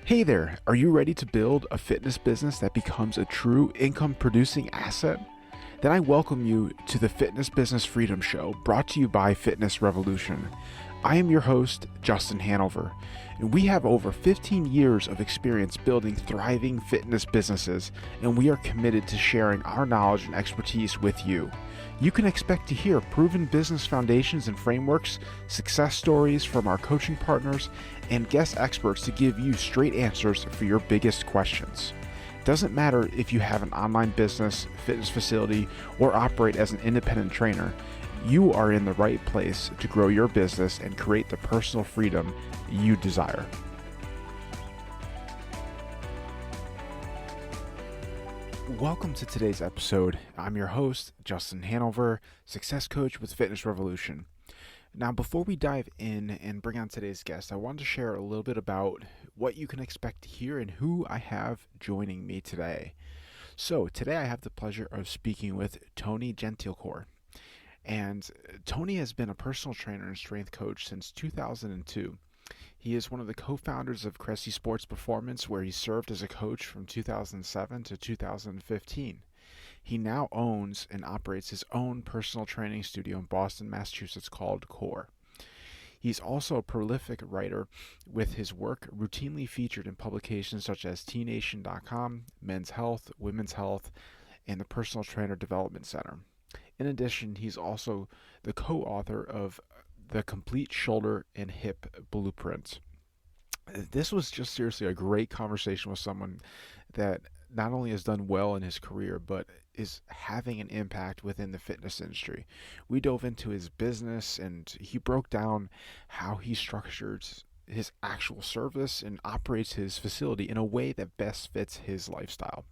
Hey there, are you ready to build a fitness business that becomes a true income producing asset? Then I welcome you to the Fitness Business Freedom Show, brought to you by Fitness Revolution. I am your host, Justin Hanover, and we have over 15 years of experience building thriving fitness businesses, and we are committed to sharing our knowledge and expertise with you. You can expect to hear proven business foundations and frameworks, success stories from our coaching partners, and guest experts to give you straight answers for your biggest questions. Doesn't matter if you have an online business, fitness facility, or operate as an independent trainer, you are in the right place to grow your business and create the personal freedom you desire. Welcome to today's episode. I'm your host, Justin Hanover, success coach with Fitness Revolution. Now, before we dive in and bring on today's guest, I wanted to share a little bit about what you can expect to hear and who I have joining me today. So, today I have the pleasure of speaking with Tony Gentilcore. And Tony has been a personal trainer and strength coach since 2002. He is one of the co-founders of Cressey Sports Performance, where he served as a coach from 2007 to 2015. He now owns and operates his own personal training studio in Boston, Massachusetts called Core. He's also a prolific writer, with his work routinely featured in publications such as TNation.com, Men's Health, Women's Health, and the Personal Trainer Development Center. In addition, he's also the co-author of The Complete Shoulder and Hip Blueprint. This was just seriously a great conversation with someone that not only has done well in his career, but is having an impact within the fitness industry. We dove into his business, and he broke down how he structures his actual service and operates his facility in a way that best fits his lifestyle.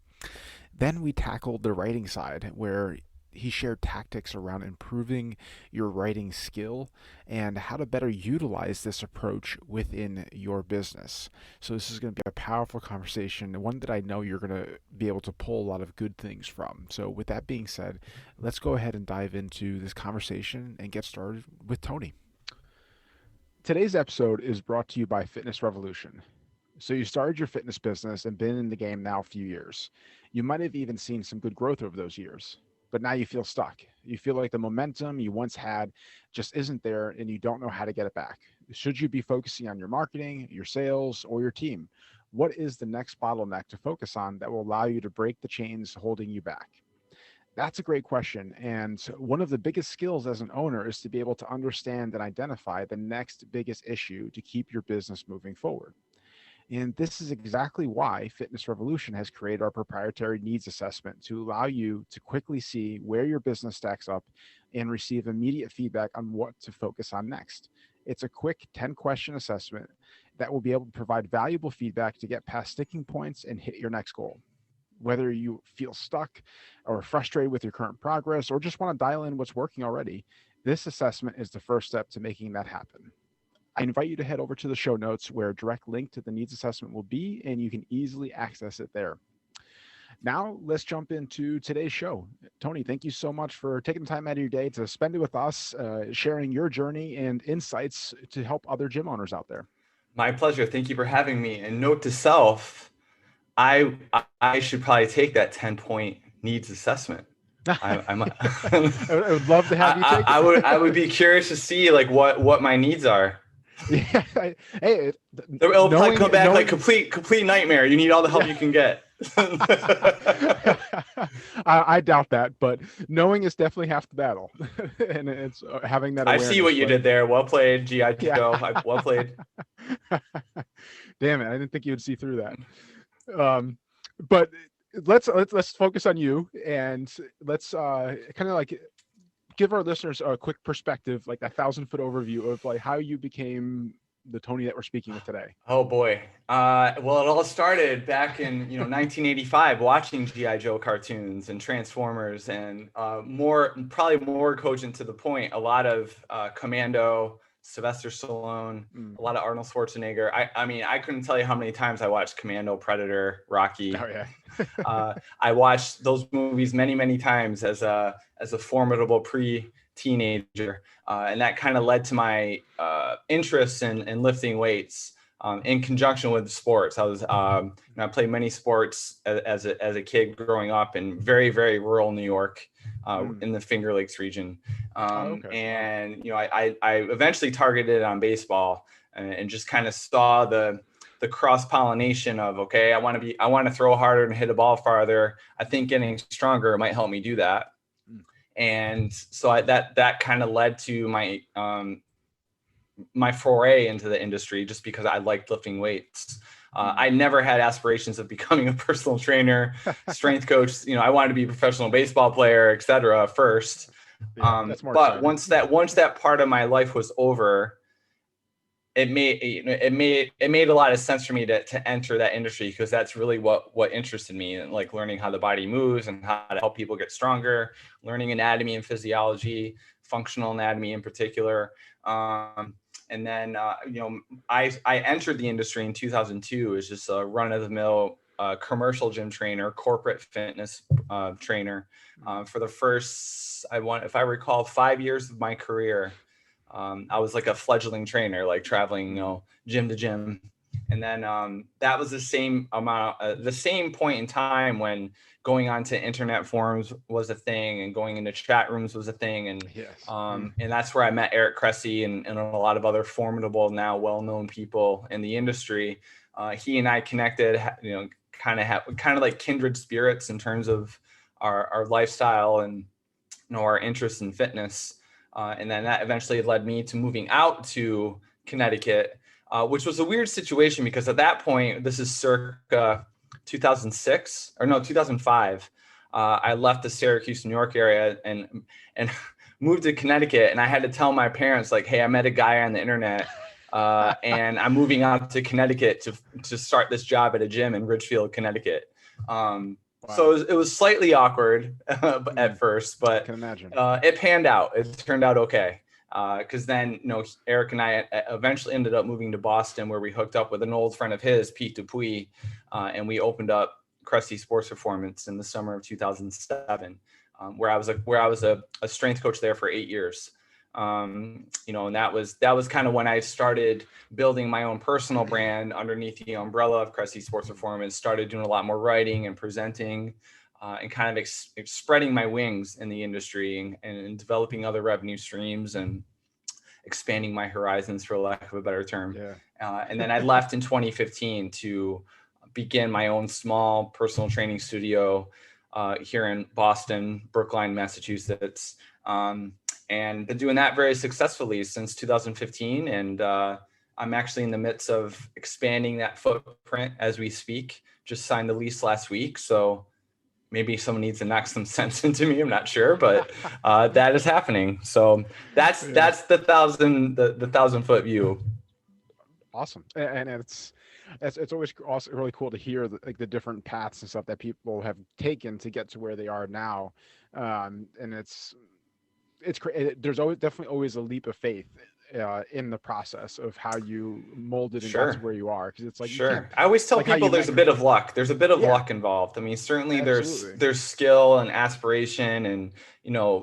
Then we tackled the writing side, where he shared tactics around improving your writing skill and how to better utilize this approach within your business. So this is going to be a powerful conversation, one that I know you're going to be able to pull a lot of good things from. So with that being said, let's go ahead and dive into this conversation and get started with Tony. Today's episode is brought to you by Fitness Revolution. So you started your fitness business and been in the game now a few years. You might have even seen some good growth over those years, but now you feel stuck. You feel like the momentum you once had just isn't there, and you don't know how to get it back. Should you be focusing on your marketing, your sales, or your team? What is the next bottleneck to focus on that will allow you to break the chains holding you back? That's a great question. And one of the biggest skills as an owner is to be able to understand and identify the next biggest issue to keep your business moving forward. And this is exactly why Fitness Revolution has created our proprietary needs assessment to allow you to quickly see where your business stacks up and receive immediate feedback on what to focus on next. It's a quick 10-question assessment that will be able to provide valuable feedback to get past sticking points and hit your next goal. Whether you feel stuck or frustrated with your current progress, or just want to dial in what's working already, this assessment is the first step to making that happen. I invite you to head over to the show notes, where a direct link to the needs assessment will be, and you can easily access it there. Now, let's jump into today's show. Tony, thank you so much for taking the time out of your day to spend it with us, sharing your journey and insights to help other gym owners out there. My pleasure. Thank you for having me. And note to self, I should probably take that 10-point needs assessment. I would love to have you take it. I would be curious to see like what my needs are. Yeah. Hey, it'll probably come back like complete nightmare. You need all the help you can get. I doubt that, but knowing is definitely half the battle. And it's having that awareness. I see what you did there. Well played, G.I. Joe. Well played. Damn it, I didn't think you would see through that. But let's focus on you, and let's kind of like give our listeners a quick perspective, like a 1,000-foot overview of like how you became the Tony that we're speaking with today. Oh boy. Well, it all started back in 1985, watching G.I. Joe cartoons and Transformers, and probably more cogent to the point, a lot of Commando, Sylvester Stallone, a lot of Arnold Schwarzenegger. I mean, I couldn't tell you how many times I watched Commando, Predator, Rocky. Oh yeah. I watched those movies many times as a formidable pre-teenager, and that kind of led to my interest in lifting weights. in conjunction with sports. I was, I played many sports as a kid growing up in very, very rural New York, in the Finger Lakes region. Okay. And, I eventually targeted on baseball and just kind of saw the cross-pollination of, okay, I want to throw harder and hit a ball farther. I think getting stronger might help me do that. And so that kind of led to my foray into the industry, just because I liked lifting weights. I never had aspirations of becoming a personal trainer, strength coach. I wanted to be a professional baseball player, et cetera, first. That's more but exciting. once that part of my life was over, it made a lot of sense for me to enter that industry, because that's really what interested me, and like learning how the body moves and how to help people get stronger, learning anatomy and physiology, functional anatomy in particular. And then, I entered the industry in 2002 as just a run-of-the-mill commercial gym trainer, corporate fitness trainer. For the first, if I recall, 5 years of my career, I was like a fledgling trainer, like traveling, gym to gym. And then that was the same point in time when going onto internet forums was a thing, and going into chat rooms was a thing. And Yes. and that's where I met Eric Cressey and a lot of other formidable, now well-known people in the industry. He and I connected, kind of like kindred spirits in terms of our lifestyle and, our interest in fitness. And then that eventually led me to moving out to Connecticut, which was a weird situation, because at that point, this is circa 2005. I left the Syracuse, New York area and moved to Connecticut. And I had to tell my parents, like, hey, I met a guy on the internet, and I'm moving out to Connecticut to start this job at a gym in Ridgefield, Connecticut. Wow. So it was slightly awkward at first, but I can imagine. It panned out. It turned out okay. Because then, Eric and I eventually ended up moving to Boston, where we hooked up with an old friend of his, Pete Dupuis, and we opened up Cressey Sports Performance in the summer of 2007, where I was a strength coach there for 8 years. And that was kind of when I started building my own personal brand underneath the umbrella of Cressey Sports Performance, started doing a lot more writing and presenting, and kind of spreading my wings in the industry, and developing other revenue streams and expanding my horizons, for lack of a better term. Yeah. And then I left in 2015 to begin my own small personal training studio here in Boston, Brookline, Massachusetts. And been doing that very successfully since 2015. And I'm actually in the midst of expanding that footprint as we speak. Just signed the lease last week. So maybe someone needs to knock some sense into me. I'm not sure, but that is happening. So that's the 1,000-foot view. Awesome. And it's always also really cool to hear the different paths and stuff that people have taken to get to where they are now. And there's definitely always a leap of faith in the process of how you molded and got to where you are, because it's like, sure, I always tell people there's a bit of luck. There's a bit of luck involved. I mean, certainly there's skill and aspiration and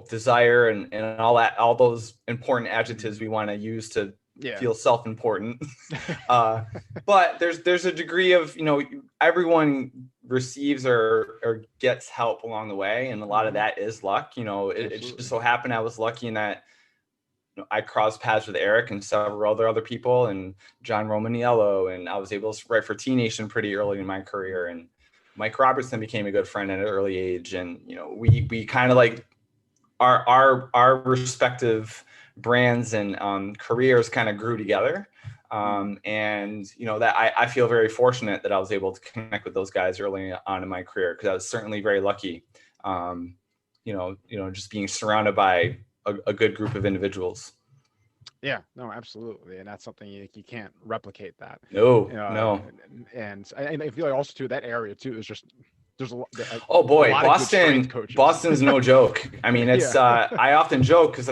desire and all those important adjectives we want to use to feel self-important. But there's a degree of, everyone receives or gets help along the way, and a lot of that is luck. It just so happened I was lucky in that I crossed paths with Eric and several other people, and John Romaniello, and I was able to write for T Nation pretty early in my career, and Mike Robertson became a good friend at an early age, and we kind of like our respective brands and careers kind of grew together. And that I feel very fortunate that I was able to connect with those guys early on in my career, because I was certainly very lucky. Just being surrounded by a good group of individuals. Yeah, no, absolutely. And that's something you can't replicate that. No. And I feel like also too, that area too is just, there's a lot. Oh boy, a lot of good strength coaches. Boston's no joke. I mean, it's, I often joke because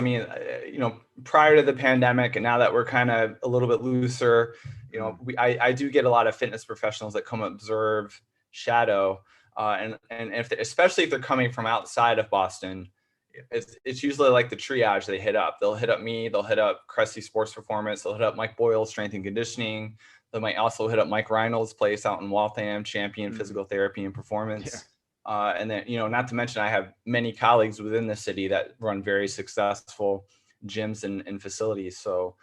prior to the pandemic, and now that we're kind of a little bit looser, I do get a lot of fitness professionals that come observe, shadow, and especially if they're coming from outside of Boston, it's usually like the triage they hit up. They'll hit up me, they'll hit up Cressey Sports Performance, they'll hit up Mike Boyle, strength and conditioning, might also hit up Mike Reinald's place out in Waltham, champion physical therapy and Yeah. performance. And then, not to mention I have many colleagues within the city that run very successful gyms and facilities. So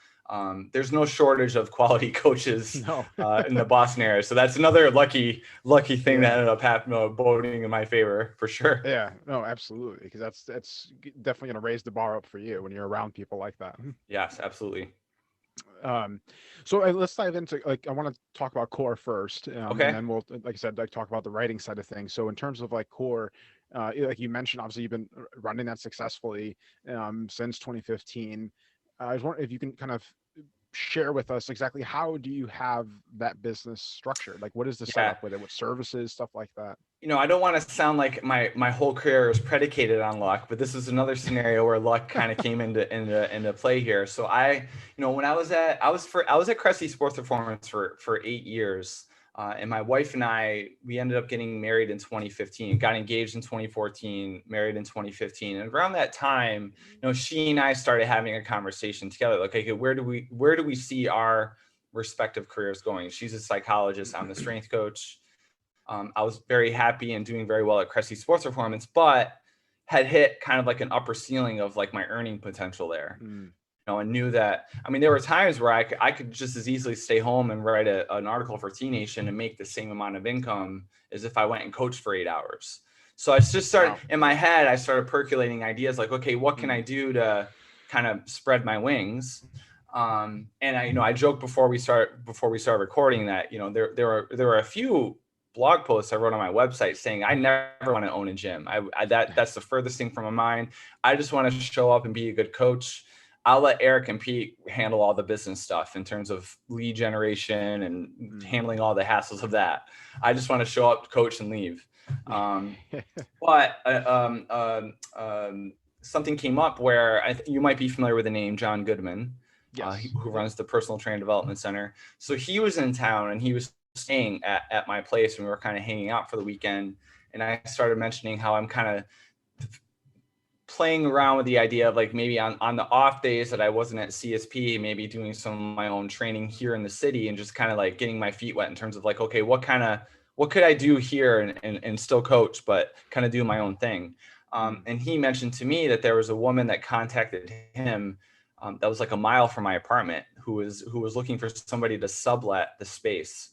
there's no shortage of quality coaches No. in the Boston area. So that's another lucky thing that Yeah. ended up happening, boding in my favor for sure. Yeah, no, absolutely, because that's definitely going to raise the bar up for you when you're around people like that. Yes, absolutely. Um, so let's dive into, like, I want to talk about core first, and Okay. then we'll, like I said, like talk about the writing side of things. So in terms of like core, like you mentioned, obviously you've been running that successfully since 2015. I was wondering if you can kind of share with us exactly how do you have that business structured? Like, what is the Yeah. setup with it? What services, stuff like that? I don't want to sound like my whole career is predicated on luck, but this is another scenario where luck kind of came into play here. So when I was at Cressey Sports Performance for 8 years, and my wife and we ended up getting married in 2015, got engaged in 2014, married in 2015, and around that time, she and I started having a conversation together. Like, okay, where do we see our respective careers going? She's a psychologist, I'm the strength coach. I was very happy and doing very well at Cressey Sports Performance, but had hit kind of like an upper ceiling of like my earning potential there. And knew that, there were times where I could just as easily stay home and write an article for T Nation and make the same amount of income as if I went and coached for 8 hours. So I just started in my head, I started percolating ideas like, okay, what can I do to kind of spread my wings? And I joked before we start recording that, there were a few blog posts I wrote on my website saying I never want to own a gym. That's the furthest thing from my mind. I just want to show up and be a good coach. I'll let Eric and Pete handle all the business stuff in terms of lead generation and handling all the hassles of that. I just want to show up, coach, and leave. But something came up where you might be familiar with the name John Goodman, Yes. who runs the Personal Training Development Center. So he was in town and he was staying at my place, and we were kind of hanging out for the weekend. And I started mentioning how I'm kind of playing around with the idea of like maybe on the off days that I wasn't at CSP, maybe doing some of my own training here in the city and just kind of like getting my feet wet in terms of like, okay, what could I do here and still coach, but kind of do my own thing. And he mentioned to me that there was a woman that contacted him that was like a mile from my apartment who was looking for somebody to sublet the space.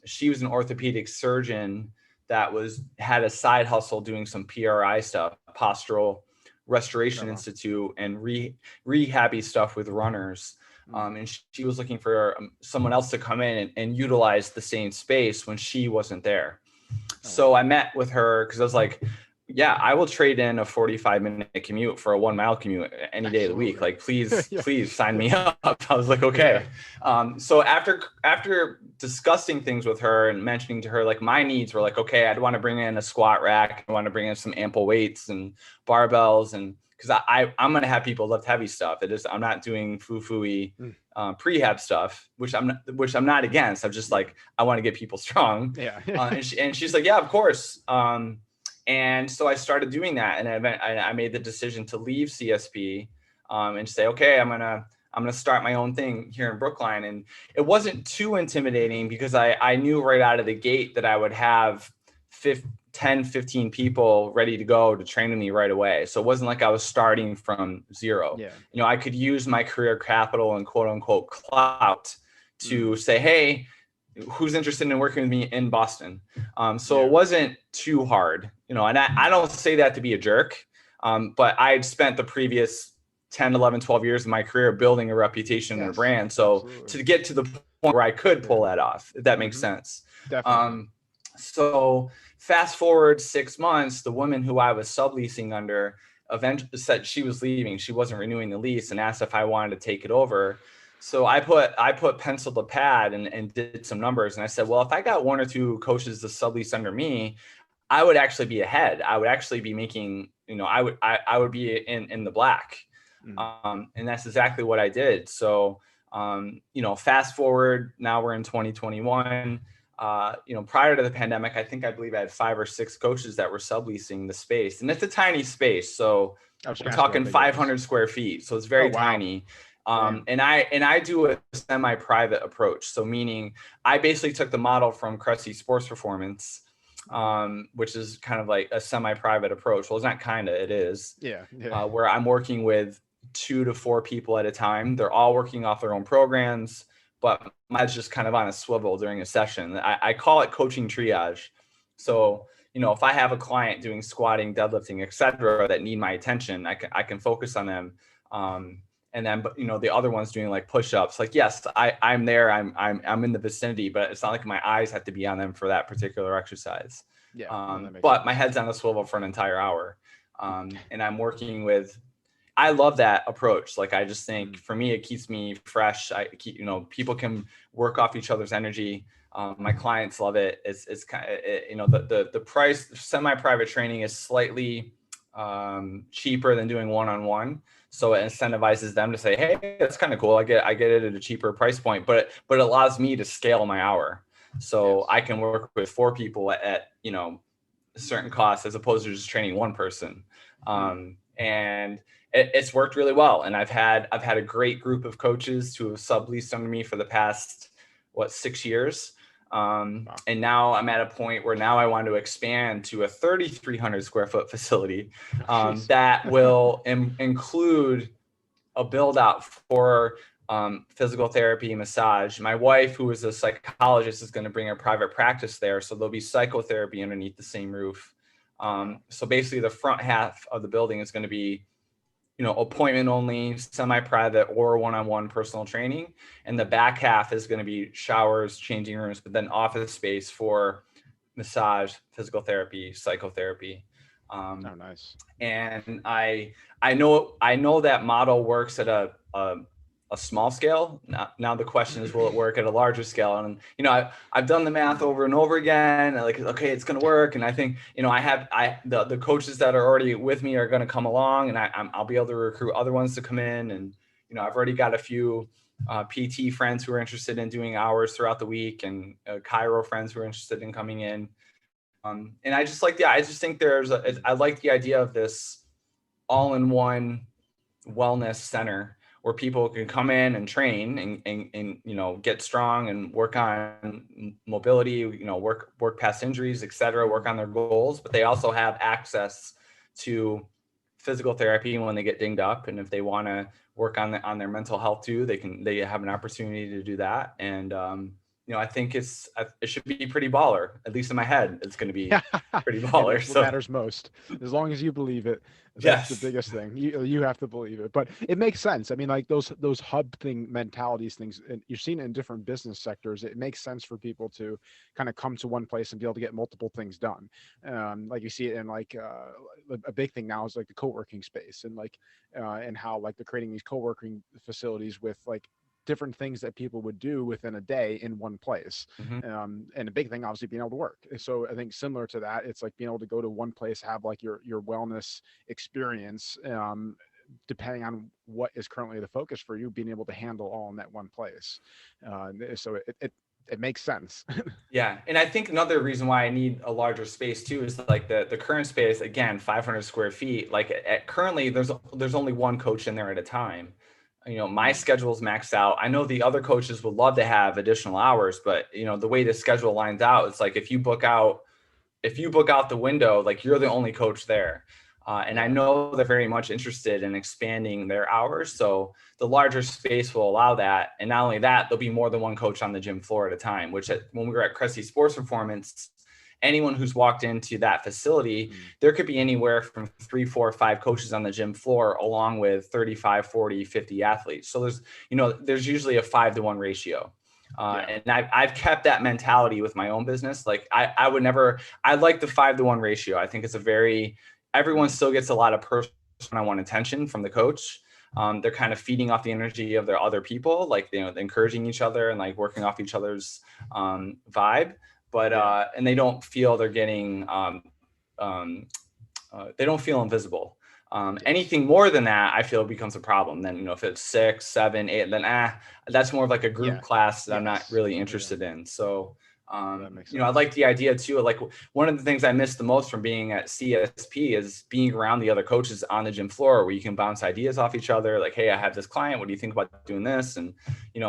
She was an orthopedic surgeon that had a side hustle doing some PRI stuff, postural restoration institute and rehabby stuff with runners. And she was looking for someone else to come in and utilize the same space when she wasn't there. So I met with her because I was like, yeah, I will trade in a 45-minute commute for a 1 mile commute any day of the week. Like, please sign me up. I was like, okay. So after discussing things with her and mentioning to her, like my needs were like, okay, I'd want to bring in a squat rack. I want to bring in some ample weights and barbells. And because I'm going to have people lift heavy stuff. I'm not doing foo-foo-y prehab stuff, which I'm not against. I'm just like, I want to get people strong. Yeah. And she's like, yeah, of course. And so I started doing that, and I made the decision to leave CSP and say, okay, I'm gonna start my own thing here in Brookline. And it wasn't too intimidating because I knew right out of the gate that I would have 10, 15 people ready to go to train with me right away. So it wasn't like I was starting from zero. Yeah. I could use my career capital and quote unquote clout to say, hey, who's interested in working with me in Boston? So it wasn't too hard, and I don't say that to be a jerk, but I had spent the previous 10, 11, 12 years of my career building a reputation and a brand. So to get to the point where I could pull that off, if that makes sense. Definitely. So fast forward 6 months, the woman who I was subleasing under eventually said she was leaving. She wasn't renewing the lease and asked if I wanted to take it over. So I put pencil to pad and did some numbers. And I said, well, if I got one or two coaches to sublease under me, I would actually be ahead. I would actually be making, I would be in the black. And that's exactly what I did. So, fast forward, now we're in 2021. Prior to the pandemic, I believe I had 5 or 6 coaches that were subleasing the space, and it's a tiny space. So we're talking 500 square feet. So it's very tiny. And I do a semi-private approach. So meaning I basically took the model from Cressey Sports Performance, which is kind of like a semi-private approach. Well, it's not kind of, it is. Yeah. Where I'm working with 2 to 4 people at a time. They're all working off their own programs, but mine's just kind of on a swivel during a session. I call it coaching triage. So, if I have a client doing squatting, deadlifting, et cetera, that need my attention, I can focus on them. And then, but the other one's doing like push-ups. Like, yes, I'm there. I'm in the vicinity, but it's not like my eyes have to be on them for that particular exercise. Yeah. But my head's on a swivel for an entire hour. And I'm working with. I love that approach. Like, I just think for me, it keeps me fresh. People can work off each other's energy. My clients love it. It's kind of, the price semi-private training is slightly cheaper than doing one-on-one. So it incentivizes them to say, hey, that's kind of cool. I get it at a cheaper price point, but it allows me to scale my hour. So yes. I can work with 4 people at certain costs as opposed to just training one person. And it's worked really well. And I've had a great group of coaches who have subleased under me for the past 6 years. And now I'm at a point where now I want to expand to a 3,300 square foot facility that will include a build out for physical therapy, massage. My wife, who is a psychologist, is going to bring a private practice there. So there'll be psychotherapy underneath the same roof. So basically the front half of the building is going to be appointment only, semi-private or one-on-one personal training. And the back half is going to be showers, changing rooms, but then office space for massage, physical therapy, psychotherapy. Nice. And I know that model works at a small scale. Now the question is, will it work at a larger scale? And I've done the math over and over again. Like, okay, it's going to work. And I think the coaches that are already with me are going to come along, and I'll be able to recruit other ones to come in. And I've already got a few PT friends who are interested in doing hours throughout the week, and chiro friends who are interested in coming in. And I just think I like the idea of this all-in-one wellness center where people can come in and train and get strong and work on mobility, work past injuries, et cetera, work on their goals, but they also have access to physical therapy when they get dinged up. And if they want to work on their mental health too, they have an opportunity to do that. And, I think it should be pretty baller. At least in my head, it's going to be pretty baller. That's what matters most. As long as you believe it, that's the biggest thing. You have to believe it. But it makes sense. I mean, like those hub thing mentalities, things, and you've seen it in different business sectors. It makes sense for people to kind of come to one place and be able to get multiple things done. Like you see it in like a big thing now is like the co-working space, and like and how like they're creating these co-working facilities with like different things that people would do within a day in one place. And a big thing, obviously, being able to work. So I think similar to that, it's like being able to go to one place, have like your wellness experience, depending on what is currently the focus for you, being able to handle all in that one place. So it makes sense. Yeah. And I think another reason why I need a larger space too is like the current space, again, 500 square feet. Like currently there's only one coach in there at a time. My schedule's maxed out. I know the other coaches would love to have additional hours, but the way the schedule lines out, it's like if you book out the window, like you're the only coach there. And I know they're very much interested in expanding their hours. So the larger space will allow that. And not only that, there'll be more than one coach on the gym floor at a time, which when we were at Cressey Sports Performance, anyone who's walked into that facility, there could be anywhere from 3, 4, 5 coaches on the gym floor, along with 35, 40, 50 athletes. So there's usually a 5-to-1 ratio. And I've kept that mentality with my own business. Like I like the 5-to-1 ratio. I think it's everyone still gets a lot of personal one-on-one attention from the coach. They're kind of feeding off the energy of their other people, like, encouraging each other and like working off each other's vibe. But and they don't feel they're getting they don't feel invisible. Anything more than that, I feel becomes a problem. Then if it's 6, 7, 8, then that's more of like a group class that I'm not really interested in. So That makes I sense. like the idea too. Like one of the things I miss the most from being at CSP is being around the other coaches on the gym floor, where you can bounce ideas off each other. Like, hey, I have this client. What do you think about doing this? And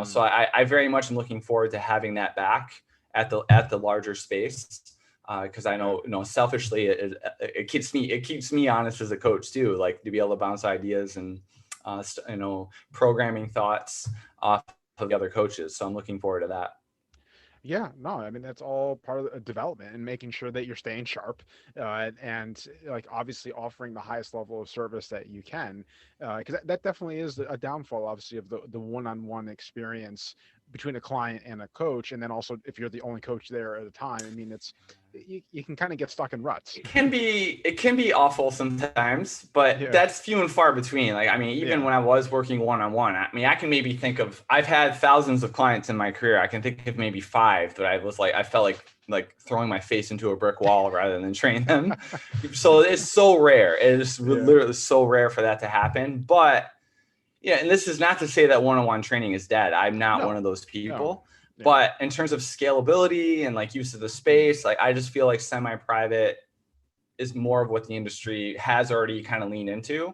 so I very much am looking forward to having that back at the larger space, because I know selfishly it keeps me honest as a coach too. Like to be able to bounce ideas and programming thoughts off of the other coaches. So I'm looking forward to that. Yeah, no, I mean that's all part of the development and making sure that you're staying sharp, and like obviously offering the highest level of service that you can, because that definitely is a downfall, obviously, of the one-on-one experience between a client and a coach, and then also if you're the only coach there at a time, I mean you can kind of get stuck in ruts. It can be awful sometimes, but Yeah, that's few and far between. Like, I mean, even yeah, when I was working one-on-one, I mean, I can maybe think of, I've had thousands of clients in my career. I can think of maybe five that I felt like throwing my face into a brick wall rather than train them. So it's so rare. It is yeah, literally so rare for that to happen. But yeah, and this is not to say that one-on-one training is dead. I'm not one no, of those no, people. yeah, But in terms of scalability and like use of the mm, space, like I just feel like semi-private is more of what the industry has already kind of leaned into.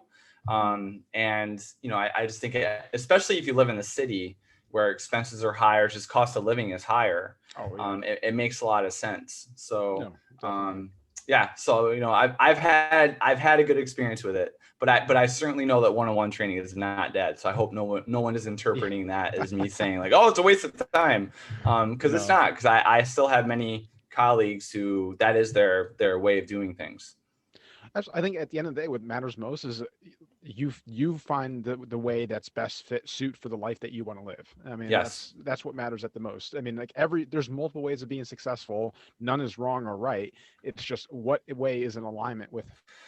mm, And, I just think, especially if you live in the city where expenses are higher, just cost of living is higher, oh yeah, it makes a lot of sense. So, no, definitely. yeah, so, I've had a good experience with it, but I certainly know that one-on-one training is not dead. So I hope no one is interpreting that as me saying like, oh, it's a waste of time. Cause it's No. not, cause I still have many colleagues who that is their way of doing things. I think at the end of the day, what matters most is you find the way that's best fit suit for the life that you want to live. I mean, Yes. that's what matters at the most. I mean, like there's multiple ways of being successful. None is wrong or right. It's just what way is in alignment with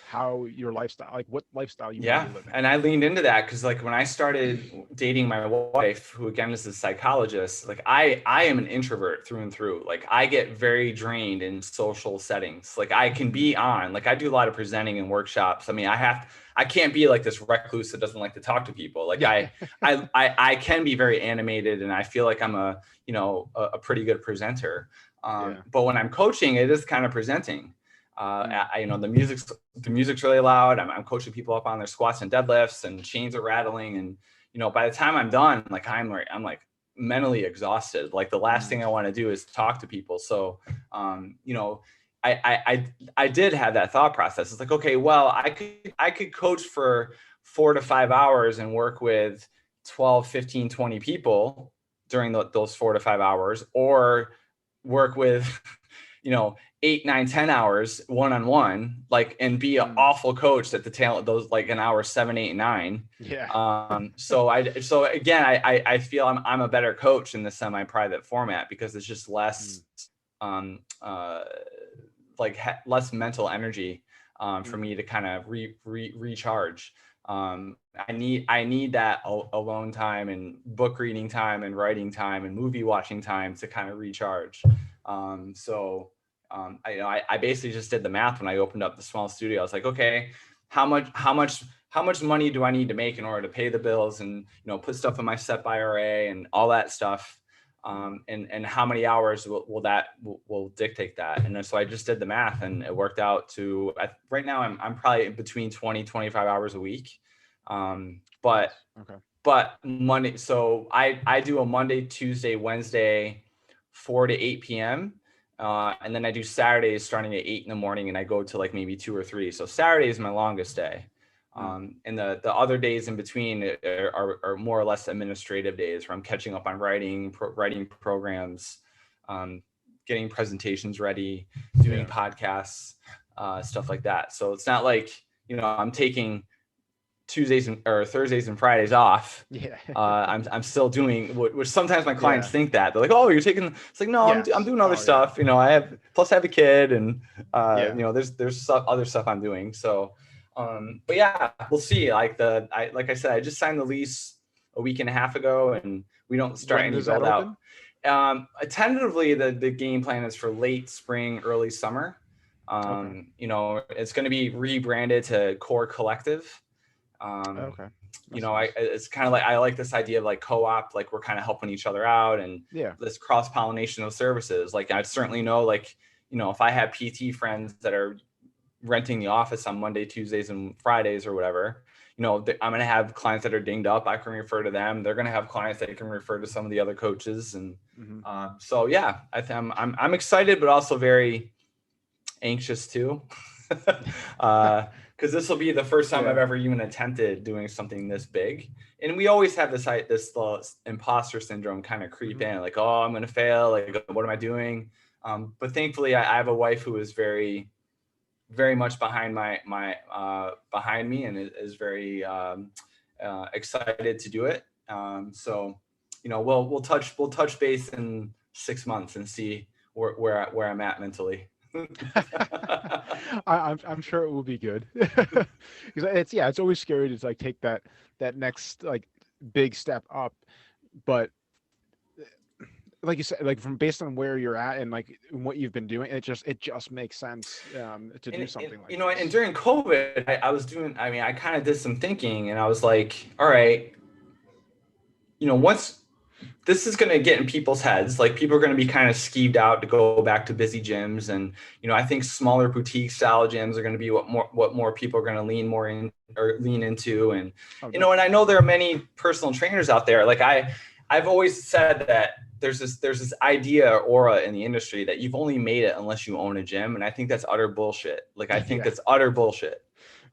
how your lifestyle, like what lifestyle you want to Yeah. be living. And I leaned into that because like when I started dating my wife, who again is a psychologist, like I am an introvert through and through. Like I get very drained in social settings. Like I can Mm. be on, like I do a lot of presenting and workshops. I mean, I can't be like this recluse that doesn't like to talk to people. Like Yeah. I can be very animated, and I feel like I'm a pretty good presenter. Yeah. But when I'm coaching, it is kind of presenting. Mm. The music's really loud. I'm coaching people up on their squats and deadlifts, and chains are rattling. And by the time I'm done, like I'm like mentally exhausted. Like the last Mm. thing I want to do is talk to people. So, um, you know, I did have that thought process. It's like, okay, well, I could coach for 4 to 5 hours and work with 12, 15, 20 people during those 4 to 5 hours, or work with, you know, 8, 9, 10 hours one-on-one, like, and be an Mm. awful coach at the tail of those, like an hour 7, 8, 9. Yeah. So again, I feel I'm a better coach in the semi-private format because it's just Mm. less, um, uh, less mental energy, for Mm. me to kind of recharge. I need that alone time and book reading time and writing time and movie watching time to kind of recharge. I basically just did the math when I opened up the small studio. I was like, okay, how much money do I need to make in order to pay the bills and put stuff in my SEP IRA and all that stuff, Mm. and how many hours will dictate that. And then, so I just did the math, and it worked out to, right now I'm probably between 20, 25 hours a week. But Nice. Okay. Monday, so I do a Monday, Tuesday, Wednesday, 4 to 8 p.m. And then I do Saturdays starting at 8 in the morning, and I go to like maybe 2 or 3. So Saturday is my longest day. Mm. And the other days in between are more or less administrative days where I'm catching up on writing programs, um, getting presentations ready, doing Yeah. podcasts, stuff like that. So it's not like, I'm taking Tuesdays or Thursdays and Fridays off. Yeah. I'm still doing, which sometimes my clients Yeah. think that they're like, oh, you're taking. It's like, no, I'm Yes. doing other Oh yeah. stuff. I have a kid, and Yeah. there's other stuff I'm doing. So, but yeah, we'll see. Like I said, I just signed the lease a week and a half ago, and we don't start When any does that build out. open? Tentatively, the game plan is for late spring, early summer. Okay. It's going to be rebranded to Core Collective. Um, Okay. That's nice. it's kind of like, I like this idea of like co-op, like we're kind of helping each other out, and Yeah. this cross-pollination of services. Like I certainly know, like, if I have PT friends that are renting the office on Monday, Tuesdays, and Fridays or whatever, I'm going to have clients that are dinged up. I can refer to them. They're going to have clients that can refer to some of the other coaches. And so, yeah, I'm excited, but also very anxious too. Because this will be the first time I've ever even attempted doing something this big. And we always have this imposter syndrome kind of creep in, like, oh, I'm going to fail. Like, what am I doing? But thankfully, I have a wife who is very, very much behind behind me, and is very excited to do it. So, we'll touch base in 6 months and see where I'm at mentally. I'm sure it will be good. Because it's always scary to like take that next like big step up, but like you said, like from based on where you're at and like what you've been doing, it just makes sense to do something like this. And during COVID, I kind of did some thinking, and I was like, all right, once this is going to get in people's heads, like people are going to be kind of skeeved out to go back to busy gyms. And, I think smaller boutique style gyms are going to be what more people are going to lean into. And, and I know there are many personal trainers out there. Like I've always said that there's this idea or aura in the industry that you've only made it unless you own a gym. And I think that's utter bullshit. Like, I think that's utter bullshit.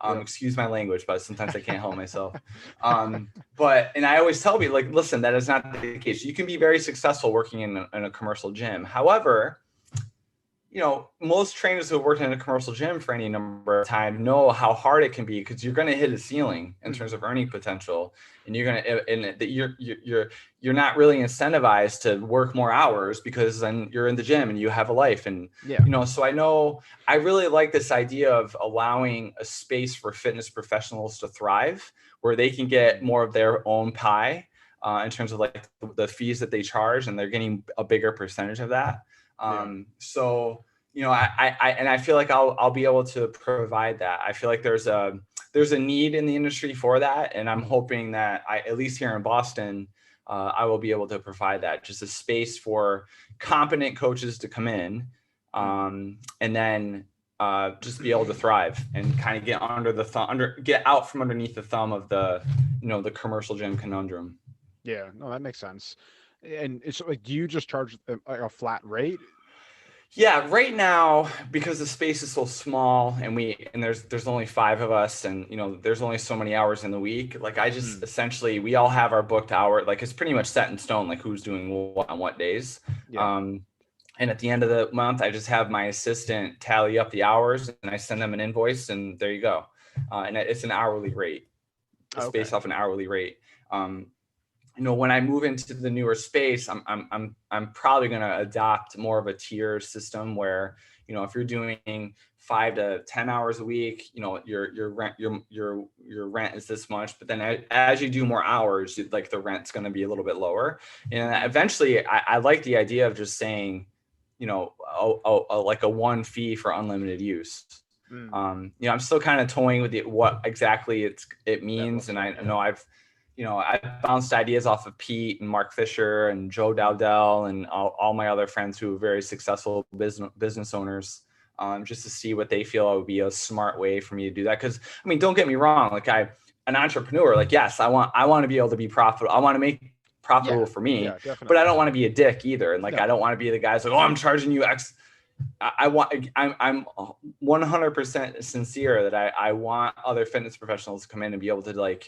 Excuse my language, but sometimes I can't help myself. And I always tell people, like, listen, that is not the case. You can be very successful working in a commercial gym. However, most trainers who have worked in a commercial gym for any number of time know how hard it can be, because you're going to hit a ceiling in terms of earning potential, and you're not really incentivized to work more hours, because then you're in the gym and you have a life. And, so I really like this idea of allowing a space for fitness professionals to thrive, where they can get more of their own pie in terms of like the fees that they charge, and they're getting a bigger percentage of that. So, I feel like I'll be able to provide that. I feel like there's a need in the industry for that. And I'm hoping that at least here in Boston, I will be able to provide that, just a space for competent coaches to come in, and then just be able to thrive and kind of get out from underneath the thumb of the commercial gym conundrum. Yeah, no, that makes sense. And it's like, do you just charge a flat rate? Yeah, right now, because the space is so small, and there's only 5 of us, and there's only so many hours in the week. Like, I just essentially, we all have our booked hour. Like, it's pretty much set in stone, like who's doing what on what days. And at the end of the month, I just have my assistant tally up the hours, and I send them an invoice, and there you go. And it's an hourly rate. It's based off an hourly rate. When I move into the newer space, I'm probably going to adopt more of a tier system where, if you're doing 5 to 10 hours a week, your rent is this much. But then as you do more hours, like the rent's going to be a little bit lower. And eventually, I like the idea of just saying, like a one fee for unlimited use. I'm still kind of toying with what exactly it means, and I know I've bounced ideas off of Pete and Mark Fisher and Joe Dowdell and all my other friends who are very successful business owners, just to see what they feel would be a smart way for me to do that. Because, don't get me wrong, like an entrepreneur, like, yes, I want to be able to be profitable. I want to make profitable for me, but I don't want to be a dick either. And I don't want to be the guys like, oh, I'm charging you X. I'm 100% sincere that I want other fitness professionals to come in and be able to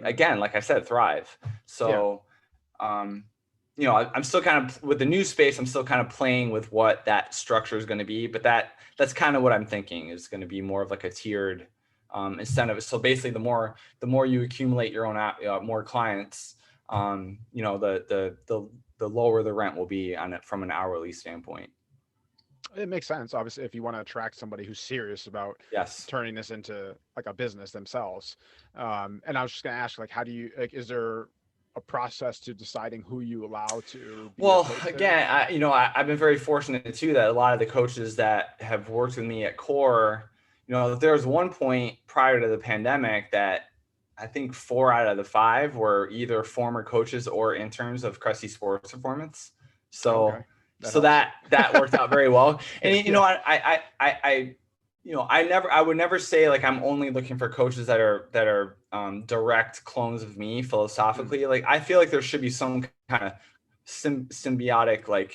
again, like I said, thrive. So, I'm still kind of with the new space. I'm still kind of playing with what that structure is going to be, but that's kind of what I'm thinking is going to be more of like a tiered incentive. So basically, the more you accumulate your own more clients, the lower the rent will be on it from an hourly standpoint. It makes sense, obviously, if you want to attract somebody who's serious about turning this into like a business themselves. And I was just going to ask, like, how do you, like, is there a process to deciding who you allow to be well, again, I've been very fortunate too, that a lot of the coaches that have worked with me at Core, there was one point prior to the pandemic that I think 4 out of the 5 were either former coaches or interns of Cressey Sports Performance. So, Okay, that helps. that worked out very well. And you Yeah. know, I would never say like I'm only looking for coaches that are direct clones of me philosophically. Like I feel like there should be some kind of symbiotic like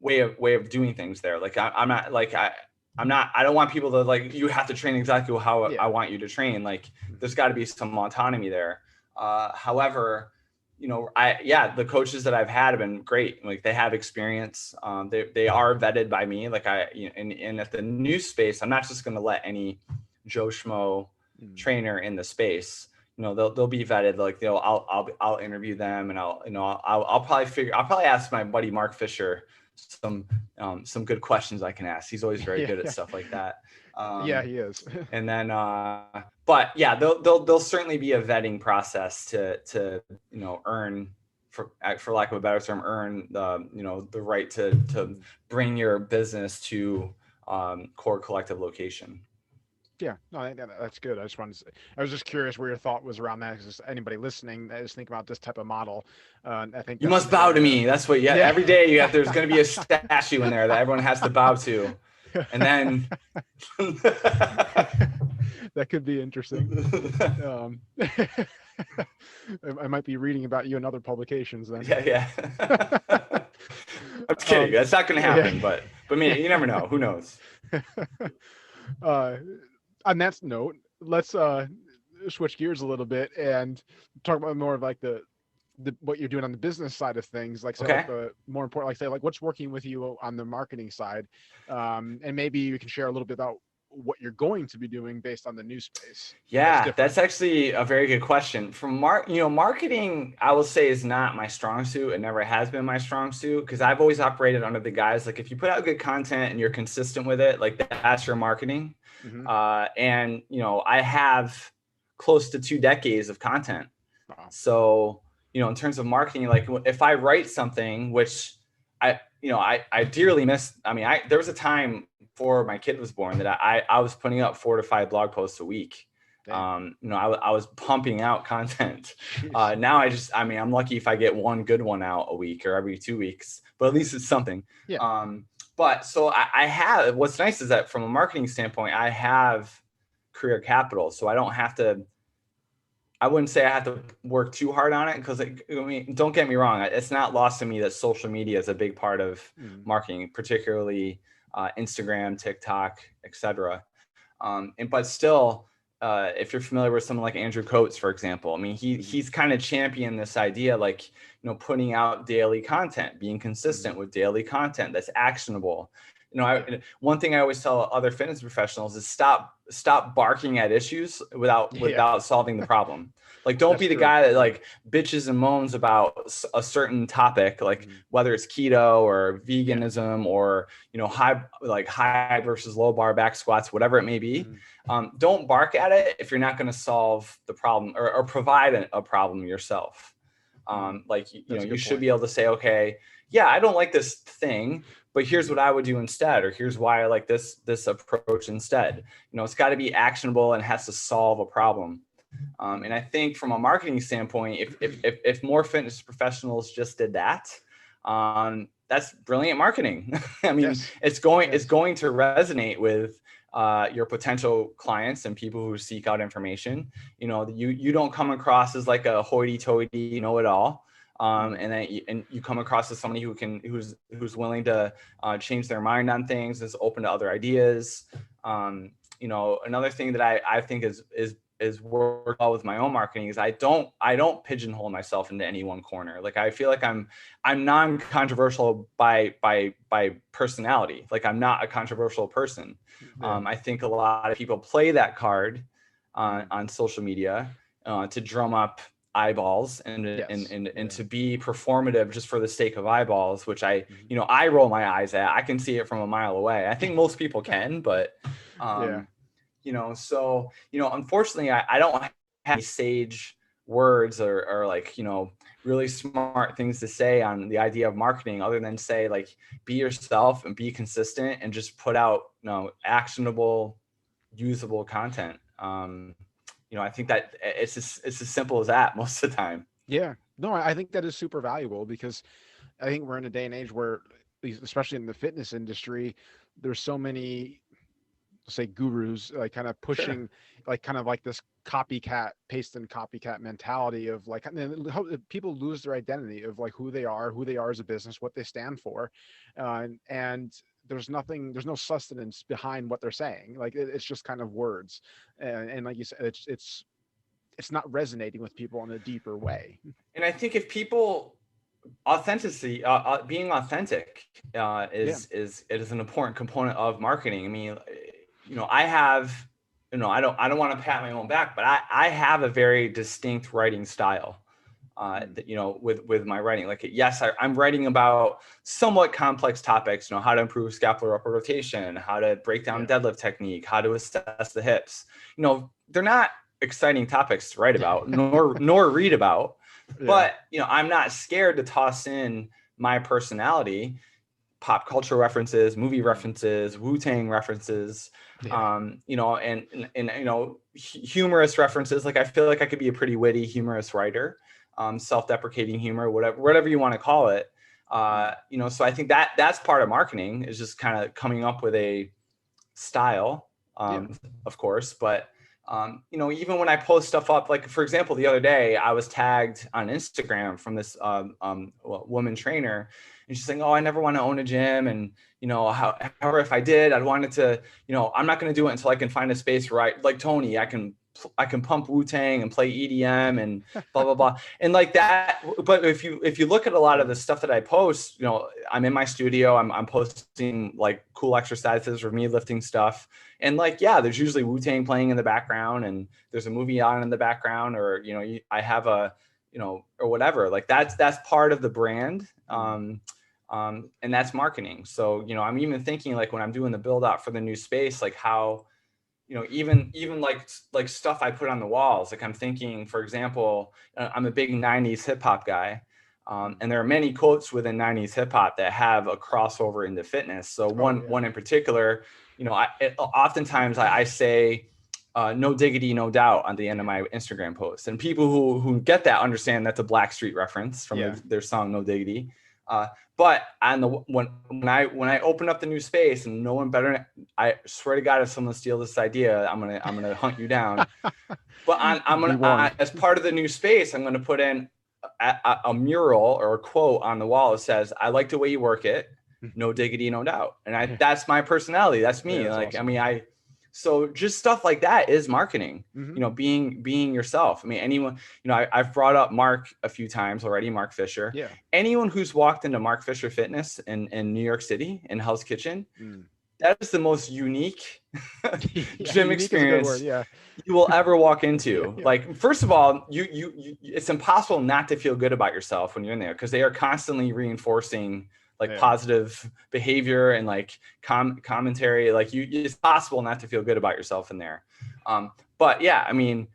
way of doing things there. Like I'm not like I don't want people to like, you have to train exactly how I Yeah. want you to train. Like there's got to be some autonomy there. However, the coaches that I've had have been great. Like they have experience. They are vetted by me. Like and at the new space, I'm not just going to let any Joe Schmo trainer in the space. They'll be vetted. Like I'll interview them, and I'll probably ask my buddy Mark Fisher some good questions I can ask. He's always very good at stuff like that. Yeah, he is. And then, but yeah, there'll certainly be a vetting process to earn, for lack of a better term, earn the right to bring your business to core collective location. Yeah, no, that's good. I was just curious where your thought was around that. Because anybody listening that is thinking about this type of model, I think You that's must bow to me. That's what. Yeah, every day there's going to be a statue in there that everyone has to bow to, and then that could be interesting. I might be reading about you in other publications then. Yeah. I'm kidding. That's not going to happen, but man, you never know. Who knows? On that note, let's switch gears a little bit and talk about more of like the what you're doing on the business side of things. Like, say, Okay. like the more important, like say, like what's working with you on the marketing side, and maybe you can share a little bit about what you're going to be doing based on the new space. Yeah, that's actually a very good question. From marketing, I will say is not my strong suit. It never has been my strong suit because I've always operated under the guise like if you put out good content and you're consistent with it, like that's your marketing. Mm-hmm. And I have close to 2 decades of content. Wow. So in terms of marketing, like if I write something, which I dearly miss. I mean, there was a time before my kid was born that I was putting up 4 to 5 blog posts a week. I was pumping out content. Now I'm lucky if I get one good one out a week or every 2 weeks, but at least it's something. Yeah. But so I have, what's nice is that from a marketing standpoint, I have career capital. So I wouldn't say I have to work too hard on it because don't get me wrong. It's not lost to me that social media is a big part of marketing, particularly Instagram, TikTok, etc. But still, if you're familiar with someone like Andrew Coates, for example, I mean, he's kind of championed this idea, like, putting out daily content, being consistent with daily content that's actionable. One thing I always tell other fitness professionals is stop barking at issues without solving the problem. Like, don't be the guy that like bitches and moans about a certain topic, like whether it's keto or veganism or, high versus low bar back squats, whatever it may be. Don't bark at it if you're not going to solve the problem or provide a problem yourself. You should be able to say, okay, yeah, I don't like this thing, but here's what I would do instead, or here's why I like this approach instead. It's got to be actionable and has to solve a problem. And I think from a marketing standpoint, if more fitness professionals just did that, that's brilliant marketing. I mean, it's going to resonate with your potential clients and people who seek out information. You don't come across as like a hoity-toity know-it-all. And you come across as somebody who's willing to change their mind on things, is open to other ideas. Another thing that I think is worked well with my own marketing is I don't pigeonhole myself into any one corner. Like, I feel like I'm non-controversial by personality. Like, I'm not a controversial person. I think a lot of people play that card on social media to drum up eyeballs and to be performative just for the sake of eyeballs, which I roll my eyes at. I can see it from a mile away. I think most people can, but unfortunately I don't have any sage words or like, really smart things to say on the idea of marketing, other than say, like, be yourself and be consistent and just put out, actionable, usable content. I think that it's as simple as that most of the time. Yeah. No, I think that is super valuable because I think we're in a day and age where, especially in the fitness industry, there's so many, say, gurus like kind of Sure. pushing like kind of like this copycat paste and copycat mentality of like, and then people lose their identity of like who they are as a business, what they stand for, and there's no sustenance behind what they're saying. Like it's just kind of words, and like you said, it's not resonating with people in a deeper way. And I think if people authenticity being authentic Yeah. is an important component of marketing. I mean, I have, I don't want to pat my own back, but I have a very distinct writing style. That, with my writing, like, yes, I'm writing about somewhat complex topics, how to improve scapular upper rotation, how to break down Yeah. deadlift technique, how to assess the hips. They're not exciting topics to write about, nor read about. Yeah. But, I'm not scared to toss in my personality, pop culture references, movie references, Wu-Tang references, Yeah. and humorous references. Like, I feel like I could be a pretty witty, humorous writer, self-deprecating humor, whatever you want to call it. So I think that's part of marketing, is just kind of coming up with a style, Yeah. of course, but even when I post stuff up, like, for example, the other day I was tagged on Instagram from this woman trainer, and she's saying, "Oh, I never want to own a gym, and however, if I did, I'd want it to, I'm not going to do it until I can find a space where like Tony, I can pump Wu-Tang and play EDM and blah blah blah," and like that. But if you look at a lot of the stuff that I post, I'm in my studio, I'm posting like cool exercises or me lifting stuff. And like, yeah, there's usually Wu-Tang playing in the background, and there's a movie on in the background, or, I have a, or whatever. Like that's part of the brand. And that's marketing. So, I'm even thinking, like, when I'm doing the build out for the new space, like how, even like stuff I put on the walls, like I'm thinking, for example, I'm a big 90s hip hop guy. And there are many quotes within 90s hip hop that have a crossover into fitness. So one in particular, oftentimes I say, no diggity, no doubt on the end of my Instagram posts. And people who get that understand that's a Blackstreet reference from their song No Diggity. But when I open up the new space, and no one better, I swear to God, if someone steals this idea, I'm gonna hunt you down. But I'm gonna, as part of the new space, I'm gonna put in a mural or a quote on the wall that says, "I like the way you work it, no diggity, no doubt." And that's my personality. That's me. That's Like, awesome. I mean, so just stuff like that is marketing, Mm-hmm. being yourself. I mean, anyone, I've brought up Mark a few times already, Mark Fisher. Yeah. Anyone who's walked into Mark Fisher Fitness in New York City, in Hell's Kitchen, that is the most unique gym Unique is a good word. experience Yeah. you will ever walk into. Yeah. Like, first of all, you it's impossible not to feel good about yourself when you're in there, because they are constantly reinforcing like positive behavior and like commentary. Like, it's possible not to feel good about yourself in there. But yeah, I mean,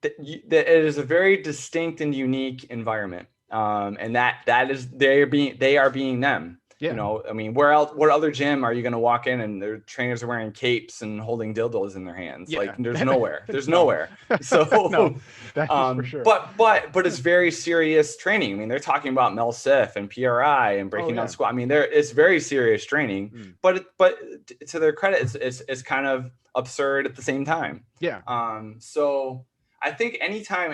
it is a very distinct and unique environment. And that is, they are being them. Yeah. I mean, what other gym are you going to walk in and their trainers are wearing capes and holding dildos in their hands? Yeah. Like, there's nowhere. No. So, No, that is for sure. but it's very serious training. I mean, they're talking about MELSIF and PRI and breaking down squat. I mean, it's very serious training, but to their credit, it's kind of absurd at the same time. Yeah. So I think anytime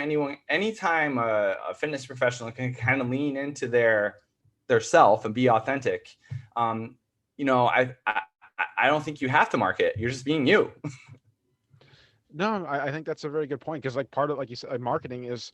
a fitness professional can kind of lean into their self and be authentic, I don't think you have to market. You're just being you. No, I think that's a very good point, because like part of, like you said, marketing is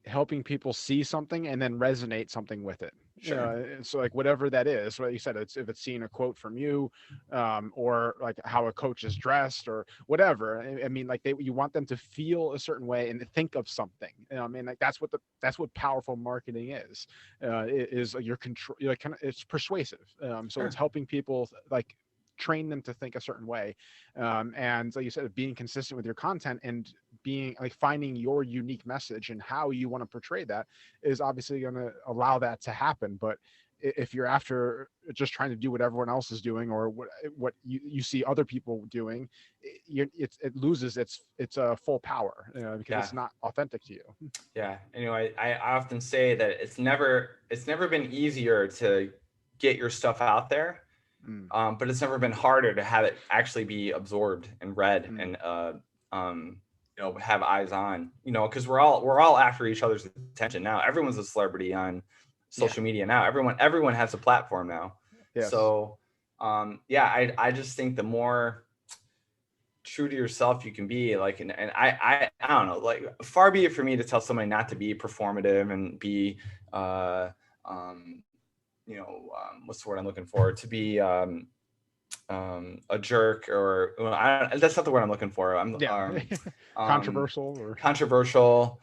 helping people see something and then resonate something with it. Sure. So like whatever that is, what you said, if it's seeing a quote from you, or like how a coach is dressed or whatever. I mean, like you want them to feel a certain way and think of something. I mean, like that's what powerful marketing is. Is like your control, like kind of, it's persuasive. So it's helping people like train them to think a certain way, and like you said, being consistent with your content and being like finding your unique message and how you want to portray that is obviously going to allow that to happen. But if you're after just trying to do what everyone else is doing, or what you see other people doing, it loses its full power, because Yeah. it's not authentic to you. Yeah. Anyway, I often say that it's never been easier to get your stuff out there. Mm, But it's never been harder to have it actually be absorbed and read mm, and have eyes on, because we're all after each other's attention now. Everyone's a celebrity on yeah. social media now. Everyone has a platform now. Yes. So I just think the more true to yourself you can be, like, and I don't know, like, far be it for me to tell somebody not to be performative and be um what's the word I'm looking for, to be a jerk, or, well, that's not the word I'm looking for. I'm Yeah. Controversial or controversial,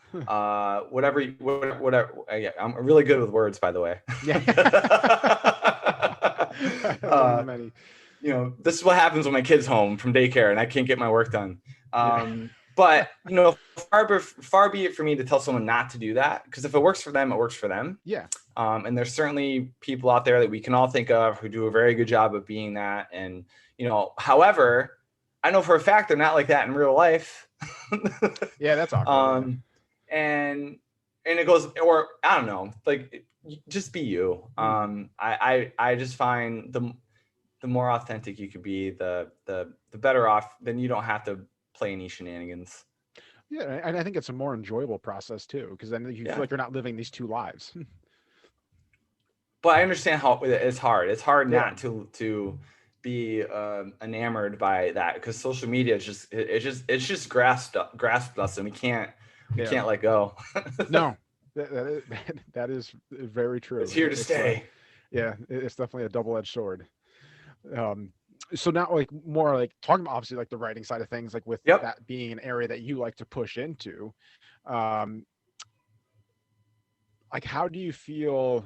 whatever. Yeah, I'm really good with words, by the way. yeah. One of the many. This is what happens when my kid's home from daycare and I can't get my work done. Yeah. But far be it for me to tell someone not to do that, because if it works for them, it works for them. Yeah. And there's certainly people out there that we can all think of who do a very good job of being that. And, however, I know for a fact they're not like that in real life. Yeah, that's awkward. And it goes, or I don't know, like, just be you. I just find the more authentic you could be, the better off. Then you don't have to play any shenanigans. Yeah, and I think it's a more enjoyable process too, because then you feel like you're not living these two lives. But I understand how it's hard. It's hard Yeah. not to be enamored by that, because social media it's just grasped us, and we can't let go. No, that is very true. It's here to stay. Yeah, it's definitely a double-edged sword. So now, like, more like talking about obviously like the writing side of things, like with that being an area that you like to push into, like, how do you feel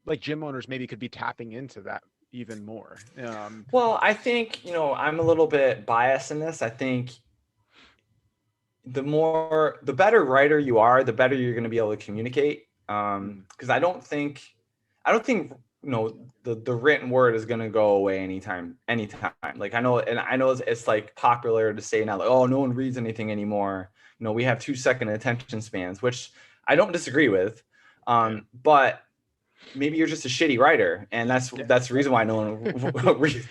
like gym owners maybe could be tapping into that even more? Well, I think, I'm a little bit biased in this. I think the better writer you are, the better you're going to be able to communicate. Because I don't think the written word is going to go away anytime. Like, I know it's like popular to say now, like, oh, no one reads anything anymore. We have 2-second attention spans, which I don't disagree with. But maybe you're just a shitty writer, and that's the reason why no one reads,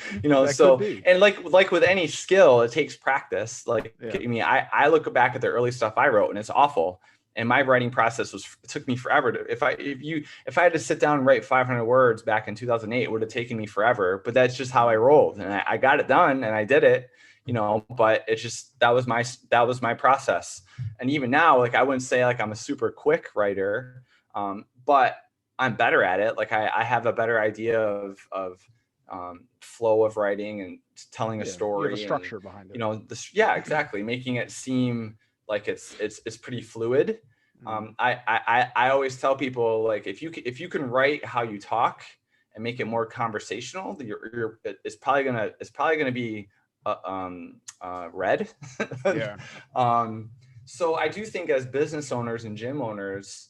so, and like with any skill, it takes practice. Like, I look back at the early stuff I wrote and it's awful. And my writing process it took me forever if I had to sit down and write 500 words back in 2008, it would have taken me forever. But that's just how I rolled, and I got it done and I did it, but it's just, that was my process. And even now, like, I wouldn't say like I'm a super quick writer, but I'm better at it. Like, I have a better idea of flow of writing and telling a story. You have a structure behind it. Exactly. Making it seem like it's pretty fluid. I always tell people, like, if you can write how you talk and make it more conversational, it's probably gonna be read. So I do think, as business owners and gym owners,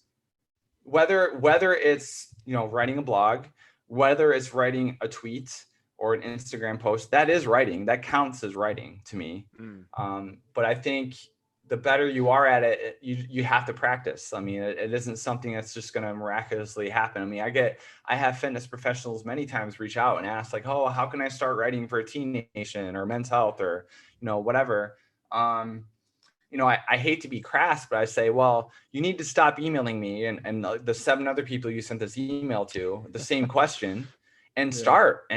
whether it's writing a blog, whether it's writing a tweet or an Instagram post, that is writing. That counts as writing to me. But I think the better you are at it, you have to practice. I mean, it isn't something that's just going to miraculously happen. I mean, I have fitness professionals many times reach out and ask, like, oh, how can I start writing for Teen Nation or Men's Health or whatever. I hate to be crass, but I say, well, you need to stop emailing me and the 7 other people you sent this email to the same question, and start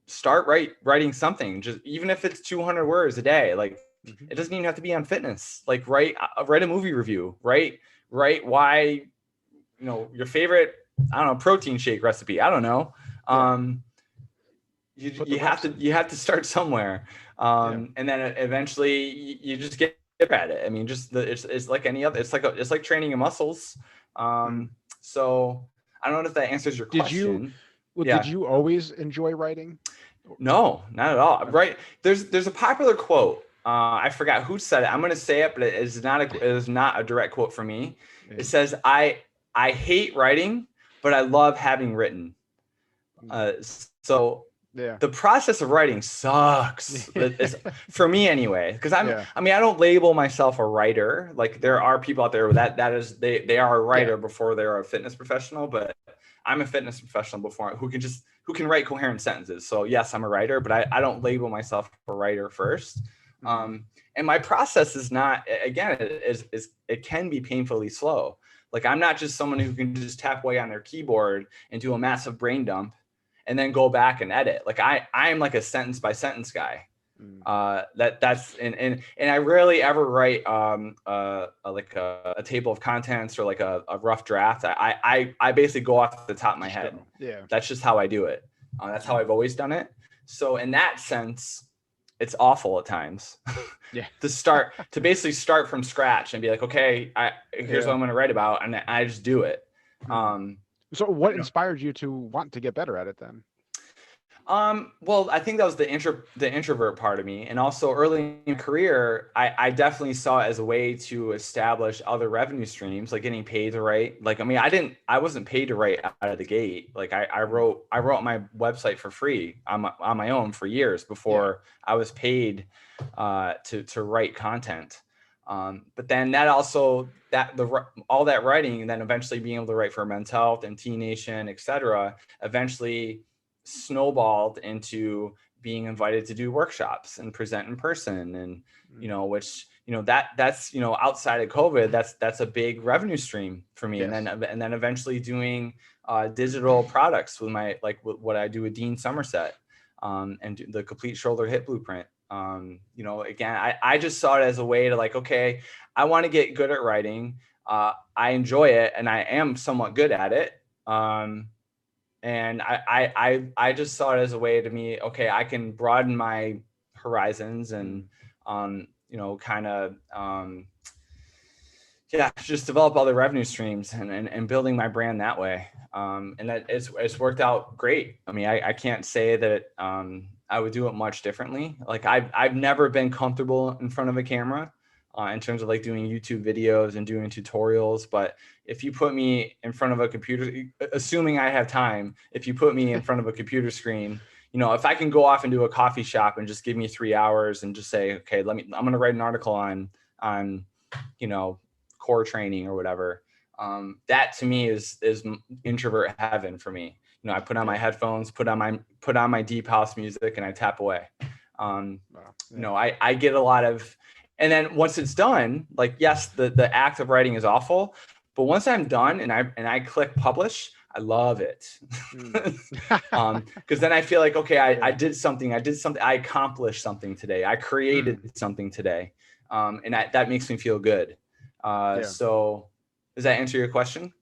start writing something, just even if it's 200 words a day. Like, it doesn't even have to be on fitness. Like, write a movie review, write why, your favorite, I don't know, protein shake recipe. I don't know. You have to start somewhere. And then eventually you just get at it. I mean, it's like any other, it's like training your muscles. So I don't know if that answers your question. Did you always enjoy writing? No, not at all. Right. There's a popular quote. I forgot who said it. I'm going to say it, but it is not a direct quote from me. It says, I hate writing, but I love having written. So Yeah. the process of writing sucks. It's, for me anyway, because Yeah. I mean, I don't label myself a writer. Like there are people out there that is they are a writer before they're a fitness professional, but I'm a fitness professional before who can write coherent sentences. So yes, I'm a writer, but I don't label myself a writer first. And my process is not, again, it can be painfully slow. Like I'm not just someone who can just tap away on their keyboard and do a massive brain dump and then go back and edit. Like I'm like a sentence by sentence guy. That's and I rarely ever write like a table of contents or like a rough draft. I basically go off the top of my head. Yeah. That's just how I do it. That's how I've always done it. So in that sense, it's awful at times. Yeah. to basically start from scratch and be like, okay, here's what I'm going to write about, and I just do it. So what inspired you to want to get better at it then? Well, I think that was the introvert part of me. And also early in career, I definitely saw it as a way to establish other revenue streams, like getting paid to write. Like, I mean, I wasn't paid to write out of the gate. Like I wrote my website for free on my own for years before I was paid to write content. But then that also all that writing and then eventually being able to write for Men's Health and T Nation, et cetera, eventually snowballed into being invited to do workshops and present in person. And, which, that's, outside of COVID, that's a big revenue stream for me. Yes. And then eventually doing digital products with what I do with Dean Somerset and the complete shoulder hip blueprint. Again, I just saw it as a way to like, okay, I want to get good at writing. I enjoy it and I am somewhat good at it. And I just saw it as a way to me, okay, I can broaden my horizons and, just develop other revenue streams and building my brand that way. And that it's worked out great. I mean, I can't say that I would do it much differently. Like I've never been comfortable in front of a camera. In terms of like doing YouTube videos and doing tutorials. But if you put me in front of a computer, assuming I have time, if you put me in front of a computer screen, if I can go off into a coffee shop and just give me 3 hours and just say, okay, I'm going to write an article on, core training or whatever. That to me is introvert heaven for me. I put on my headphones, put on my deep house music and I tap away. I get a lot of, and then once it's done, like, yes, the act of writing is awful, but once I'm done and I click publish, I love it. Because then I feel like, okay, I did something, I accomplished something today. I created something today. And that makes me feel good. So does that answer your question?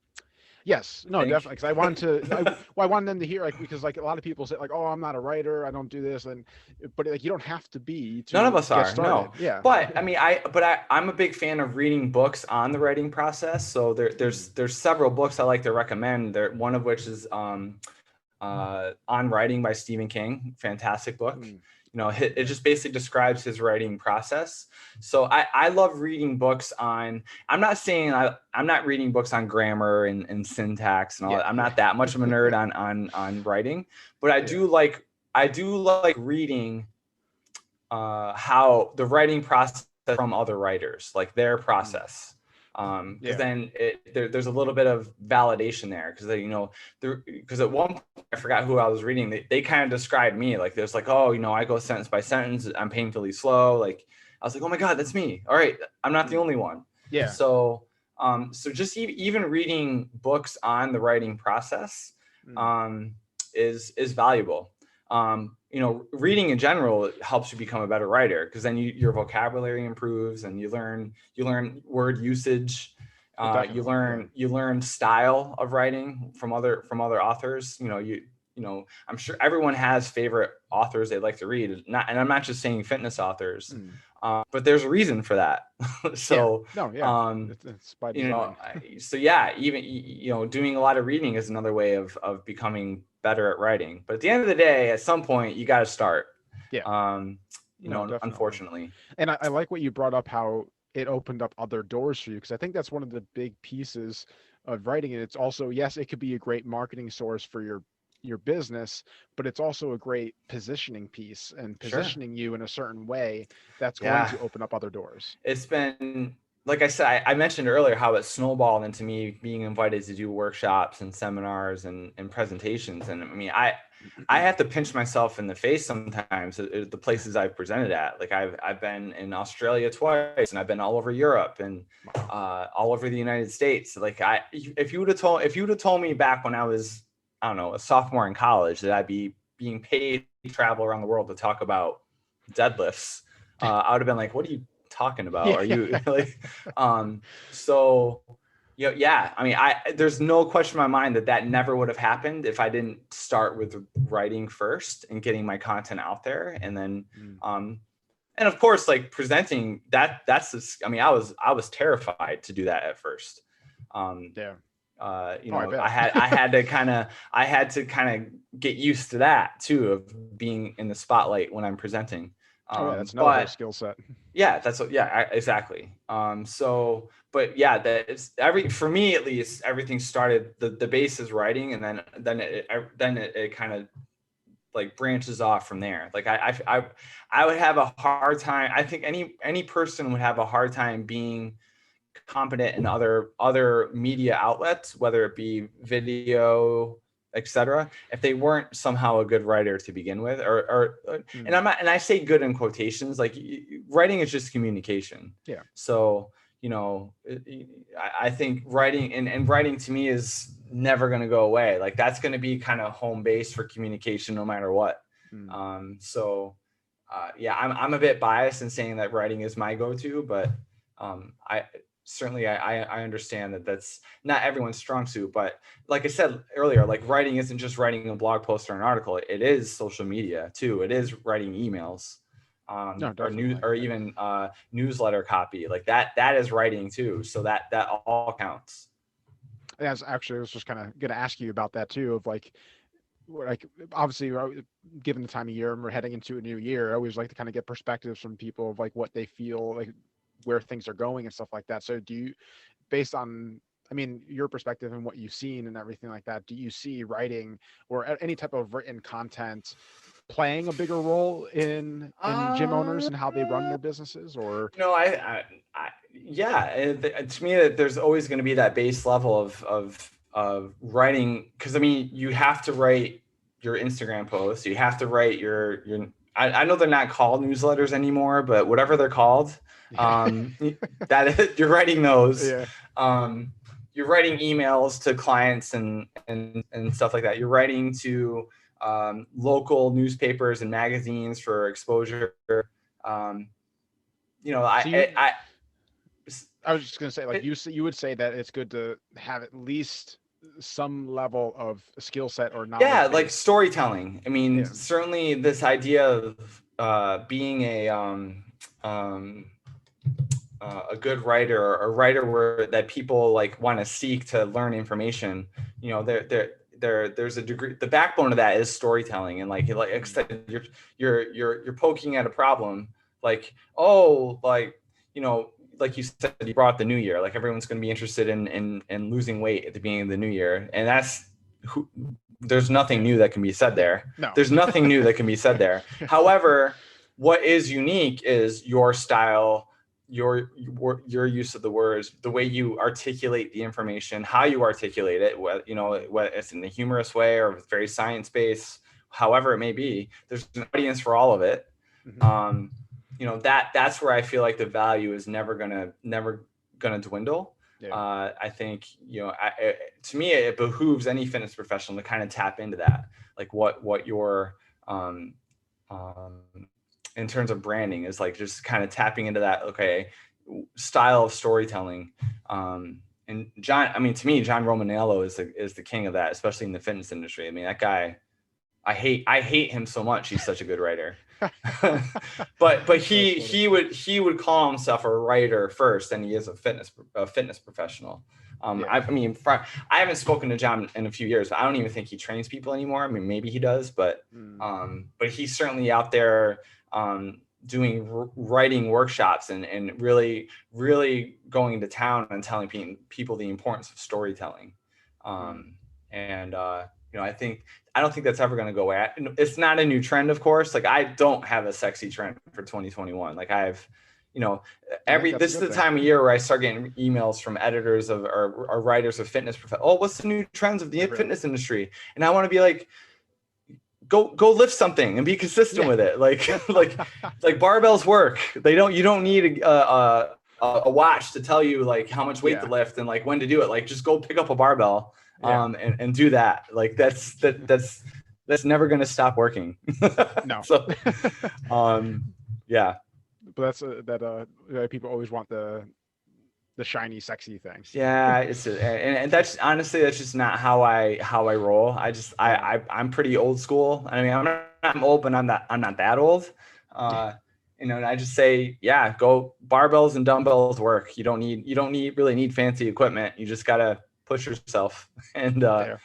Yes, no, definitely. Because I wanted them to hear, like, because like a lot of people say, like, oh, I'm not a writer, I don't do this, but like you don't have to be. None of us are. No. Yeah. But I mean, I'm a big fan of reading books on the writing process. So there's several books I like to recommend. One of which is On Writing by Stephen King. Fantastic book. It just basically describes his writing process. So I love reading books on, I'm not saying I'm not reading books on grammar and syntax and all that. I'm not that much of a nerd on writing, but I do like reading how the writing process from other writers, like their process. Because then there's a little bit of validation there because at one point I forgot who I was reading. They kind of described me like there's like, oh, I go sentence by sentence. I'm painfully slow. Like I was like, oh my God, that's me. All right. I'm not the only one. Yeah. So just even reading books on the writing process is valuable. Reading in general helps you become a better writer because then your vocabulary improves and you learn word usage. You learn style of writing from other authors. I'm sure everyone has favorite authors they like to read. And I'm not just saying fitness authors, but there's a reason for that. So, it's by design. Even doing a lot of reading is another way of becoming better at writing. But at the end of the day, at some point, you got to start. Unfortunately. And I like what you brought up, how it opened up other doors for you, because I think that's one of the big pieces of writing. And it's also, yes, it could be a great marketing source for your business, but it's also a great positioning piece and Sure. positioning you in a certain way that's going Yeah. to open up other doors. It's been, like I said, I mentioned earlier how it snowballed into me being invited to do workshops and seminars and presentations. And I mean, I have to pinch myself in the face sometimes at the places I've presented at. Like I've been in Australia twice, and I've been all over Europe and all over the United States. Like if you would have told me back when I was, I don't know, a sophomore in college, that I'd be being paid to travel around the world to talk about deadlifts, I would have been like, what are you talking about? Are Yeah. you like, so, yeah, I mean, there's no question in my mind that never would have happened if I didn't start with writing first and getting my content out there. And then, and of course, like presenting that's just, I mean, I was terrified to do that at first. Yeah. I had to kind of get used to that too, of being in the spotlight when I'm presenting. That's another whole skill set. Yeah, exactly. But yeah, that is for me at least, everything started, the base is writing, and then it kind of like branches off from there. Like I would have a hard time. I think any person would have a hard time being competent in other media outlets, whether it be video, etc., if they weren't somehow a good writer to begin with, and I say good in quotations, like writing is just communication. Yeah. So, I think writing and writing to me is never going to go away. Like that's going to be kind of home base for communication no matter what. I'm a bit biased in saying that writing is my go-to, but I understand that that's not everyone's strong suit. But like I said earlier, like writing isn't just writing a blog post or an article. It is social media too. It is writing emails, or even newsletter copy. Like that is writing too. So that all counts. As actually, I was just kind of going to ask you about that too. Of like obviously, given the time of year and we're heading into a new year, I always like to kind of get perspectives from people of like what they feel like, where things are going and stuff like that. So do you, based on, I mean, your perspective and what you've seen and everything like that, do you see writing or any type of written content playing a bigger role in gym owners and how they run their businesses? Or yeah, to me, there's always going to be that base level of writing, because I mean, you have to write your Instagram posts, you have to write your I know they're not called newsletters anymore, but whatever they're called, that you're writing those. Yeah. You're writing emails to clients and stuff like that. You're writing to local newspapers and magazines for exposure. I was just going to say, like, you would say that it's good to have at least some level of skill set or knowledge. Yeah, like storytelling. I mean, certainly this idea of being a good writer, or a writer that people like want to seek to learn information. There's a degree. The backbone of that is storytelling, and like I said, you're poking at a problem. Like, like you said, you brought up the new year. Like everyone's going to be interested in losing weight at the beginning of the new year, and there's nothing new that can be said there. No. There's nothing new that can be said there. However, what is unique is your style, your use of the words, the way you articulate the information, how you articulate it, whether it's in a humorous way or very science-based, however it may be. There's an audience for all of it. That's where I feel like the value is never gonna dwindle. Yeah. I think, to me, it behooves any fitness professional to kind of tap into that, like what your in terms of branding is, like just kind of tapping into that, style of storytelling. And John, I mean, to me, John Romaniello is the king of that, especially in the fitness industry. I mean, that guy, I hate him so much. He's such a good writer. but he would call himself a writer first, and he is a fitness professional. I haven't spoken to John in a few years, but I don't even think he trains people anymore. I mean, maybe he does, but he's certainly out there doing writing workshops and really, really going into town and telling people the importance of storytelling. And I don't think that's ever going to go away. It's not a new trend, of course. Like, I don't have a sexy trend for 2021. Like, this is the time of year where I start getting emails from editors or writers of fitness. Oh, what's the new trends of the fitness industry? And I want to be like, go lift something and be consistent with it. Like barbells work. You don't need a watch to tell you like how much weight to lift and like when to do it. Like, just go pick up a barbell and do that. Like, that's never going to stop working. No. So, But that's people always want the shiny, sexy things. Yeah, and that's honestly, that's just not how I roll. I'm pretty old school. I mean, I'm old, but I'm not that old. And I just say, go barbells and dumbbells work. You don't really need fancy equipment. You just gotta push yourself. And I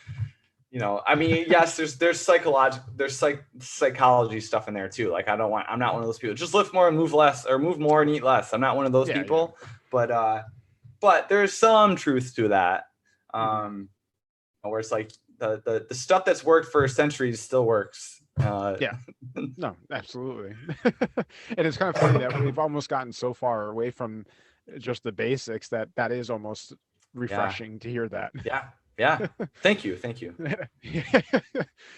mean, yes, there's psychology stuff in there too. Like, I'm not one of those people. Just lift more and move less, or move more and eat less. I'm not one of those people. Yeah. But there's some truth to that, where it's like the stuff that's worked for centuries still works. No, absolutely. And it's kind of funny that we've almost gotten so far away from just the basics that is almost refreshing to hear that. Yeah. Thank you. And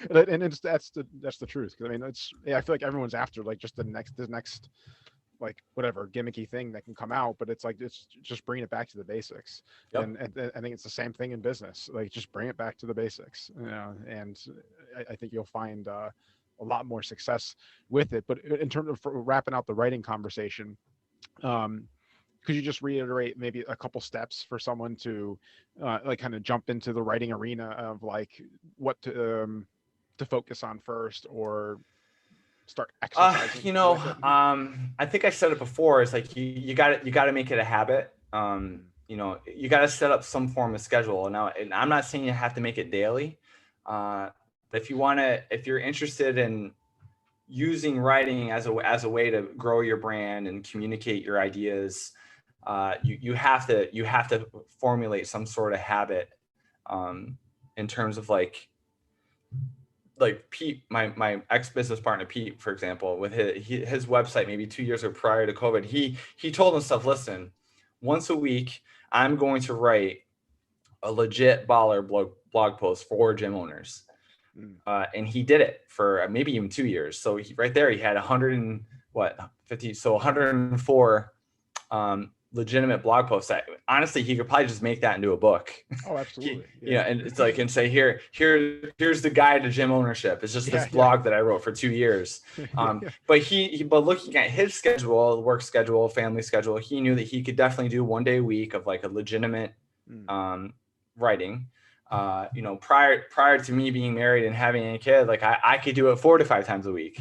that's the truth. Because I mean, I feel like everyone's after like just the next like whatever gimmicky thing that can come out, but it's like, it's just bring it back to the basics. And I think it's the same thing in business. Like, just bring it back to the basics, and I think you'll find a lot more success with it. But in terms of wrapping out the writing conversation, could you just reiterate maybe a couple steps for someone to like kind of jump into the writing arena of like what to focus on first, or start exercising? I think I said it before. It's like you got to make it a habit. You got to set up some form of schedule. Now, and I'm not saying you have to make it daily. But if you're interested in using writing as a way to grow your brand and communicate your ideas, you have to formulate some sort of habit, in terms of like Pete, my ex-business partner, Pete, for example, with his website, maybe 2 years prior to COVID, he told himself, listen, once a week, I'm going to write a legit baller blog post for gym owners. And he did it for maybe even 2 years. So he had 104 legitimate blog posts that honestly he could probably just make that into a book. Oh, absolutely. And it's like, and say, here's the guide to gym ownership. It's just this blog that I wrote for 2 years. But looking at his schedule, work schedule, family schedule, he knew that he could definitely do 1 day a week of like a legitimate writing. Prior to me being married and having a kid, like I could do it 4 to 5 times a week.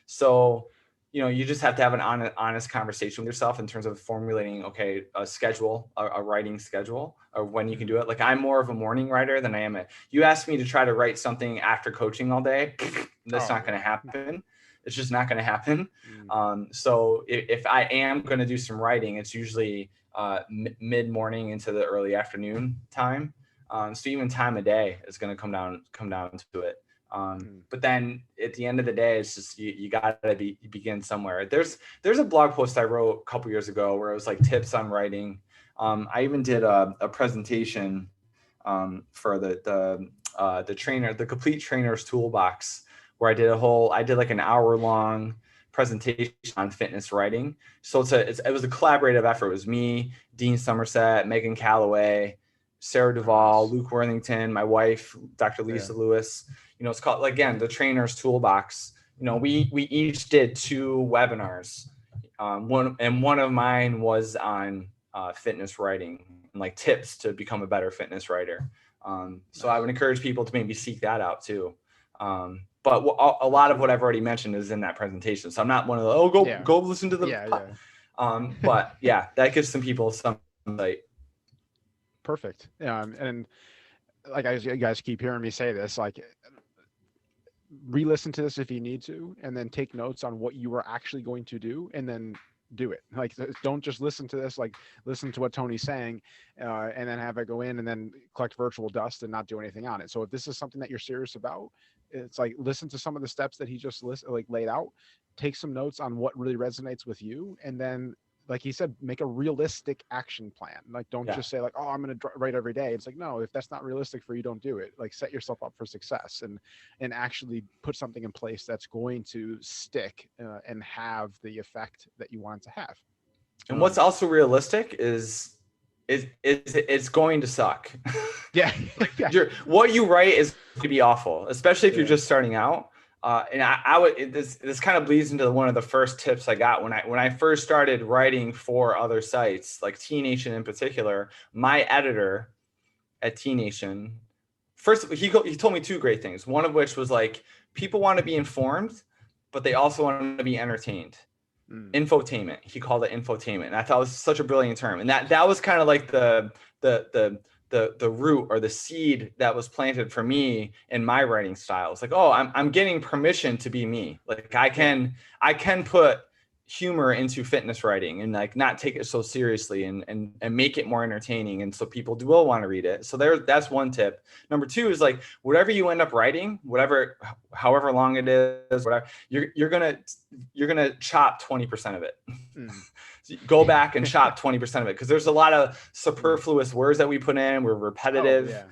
So you just have to have an honest conversation with yourself in terms of formulating, a schedule, a writing schedule, or when you can do it. Like, I'm more of a morning writer than I am you ask me to try to write something after coaching all day, that's not going to happen. It's just not going to happen. So if I am going to do some writing, it's usually mid-morning into the early afternoon time. So even time of day is going to come down to it. But then at the end of the day, it's just, you gotta begin somewhere. There's a blog post I wrote a couple years ago where it was like tips on writing. I even did a presentation for the trainer, the Complete Trainer's Toolbox, where I did like an hour-long presentation on fitness writing. So it was a collaborative effort. It was me, Dean Somerset, Megan Calloway, Sarah Duvall, Luke Worthington, my wife, Dr. Lisa Lewis. It's called, again, the Trainer's Toolbox. We each did 2 webinars. One of mine was on fitness writing and like tips to become a better fitness writer. So I would encourage people to maybe seek that out too. But a lot of what I've already mentioned is in that presentation. So I'm not one of the, go listen to the, but that gives some people some insight. Perfect. And like, as you guys keep hearing me say this, like, re-listen to this if you need to, and then take notes on what you are actually going to do, and then do it. Like, don't just listen to this, like listen to what Tony's saying, and then have it go in and then collect virtual dust and not do anything on it. So if this is something that you're serious about, it's like, listen to some of the steps that he just laid out, take some notes on what really resonates with you, and then, like he said, make a realistic action plan. Like, don't Yeah. just say like, oh, I'm going to write every day. It's like, no, if that's not realistic for you, don't do it. Like, set yourself up for success, and actually put something in place that's going to stick, and have the effect that you want it to have. And what's also realistic is it's going to suck. Yeah. Like, Yeah. what you write is going to be awful, especially if you're Yeah. just starting out. And I would, this kind of bleeds into one of the first tips I got when I first started writing for other sites, like T Nation in particular. My editor at T Nation, first he told me two great things. One of which was like, people want to be informed, but they also want to be entertained. Infotainment. He called it infotainment, and I thought it was such a brilliant term. And that was kind of like the root or the seed that was planted for me in my writing style. It's like, oh, I'm getting permission to be me. Like, I can put humor into fitness writing and like not take it so seriously, and make it more entertaining, and so people will want to read it. So that's one tip. Number two is like, whatever you end up writing, however long it is, whatever, you're gonna chop 20% of it. So go back and chop 20% of it, because there's a lot of superfluous words that we put in. We're repetitive. Oh, yeah.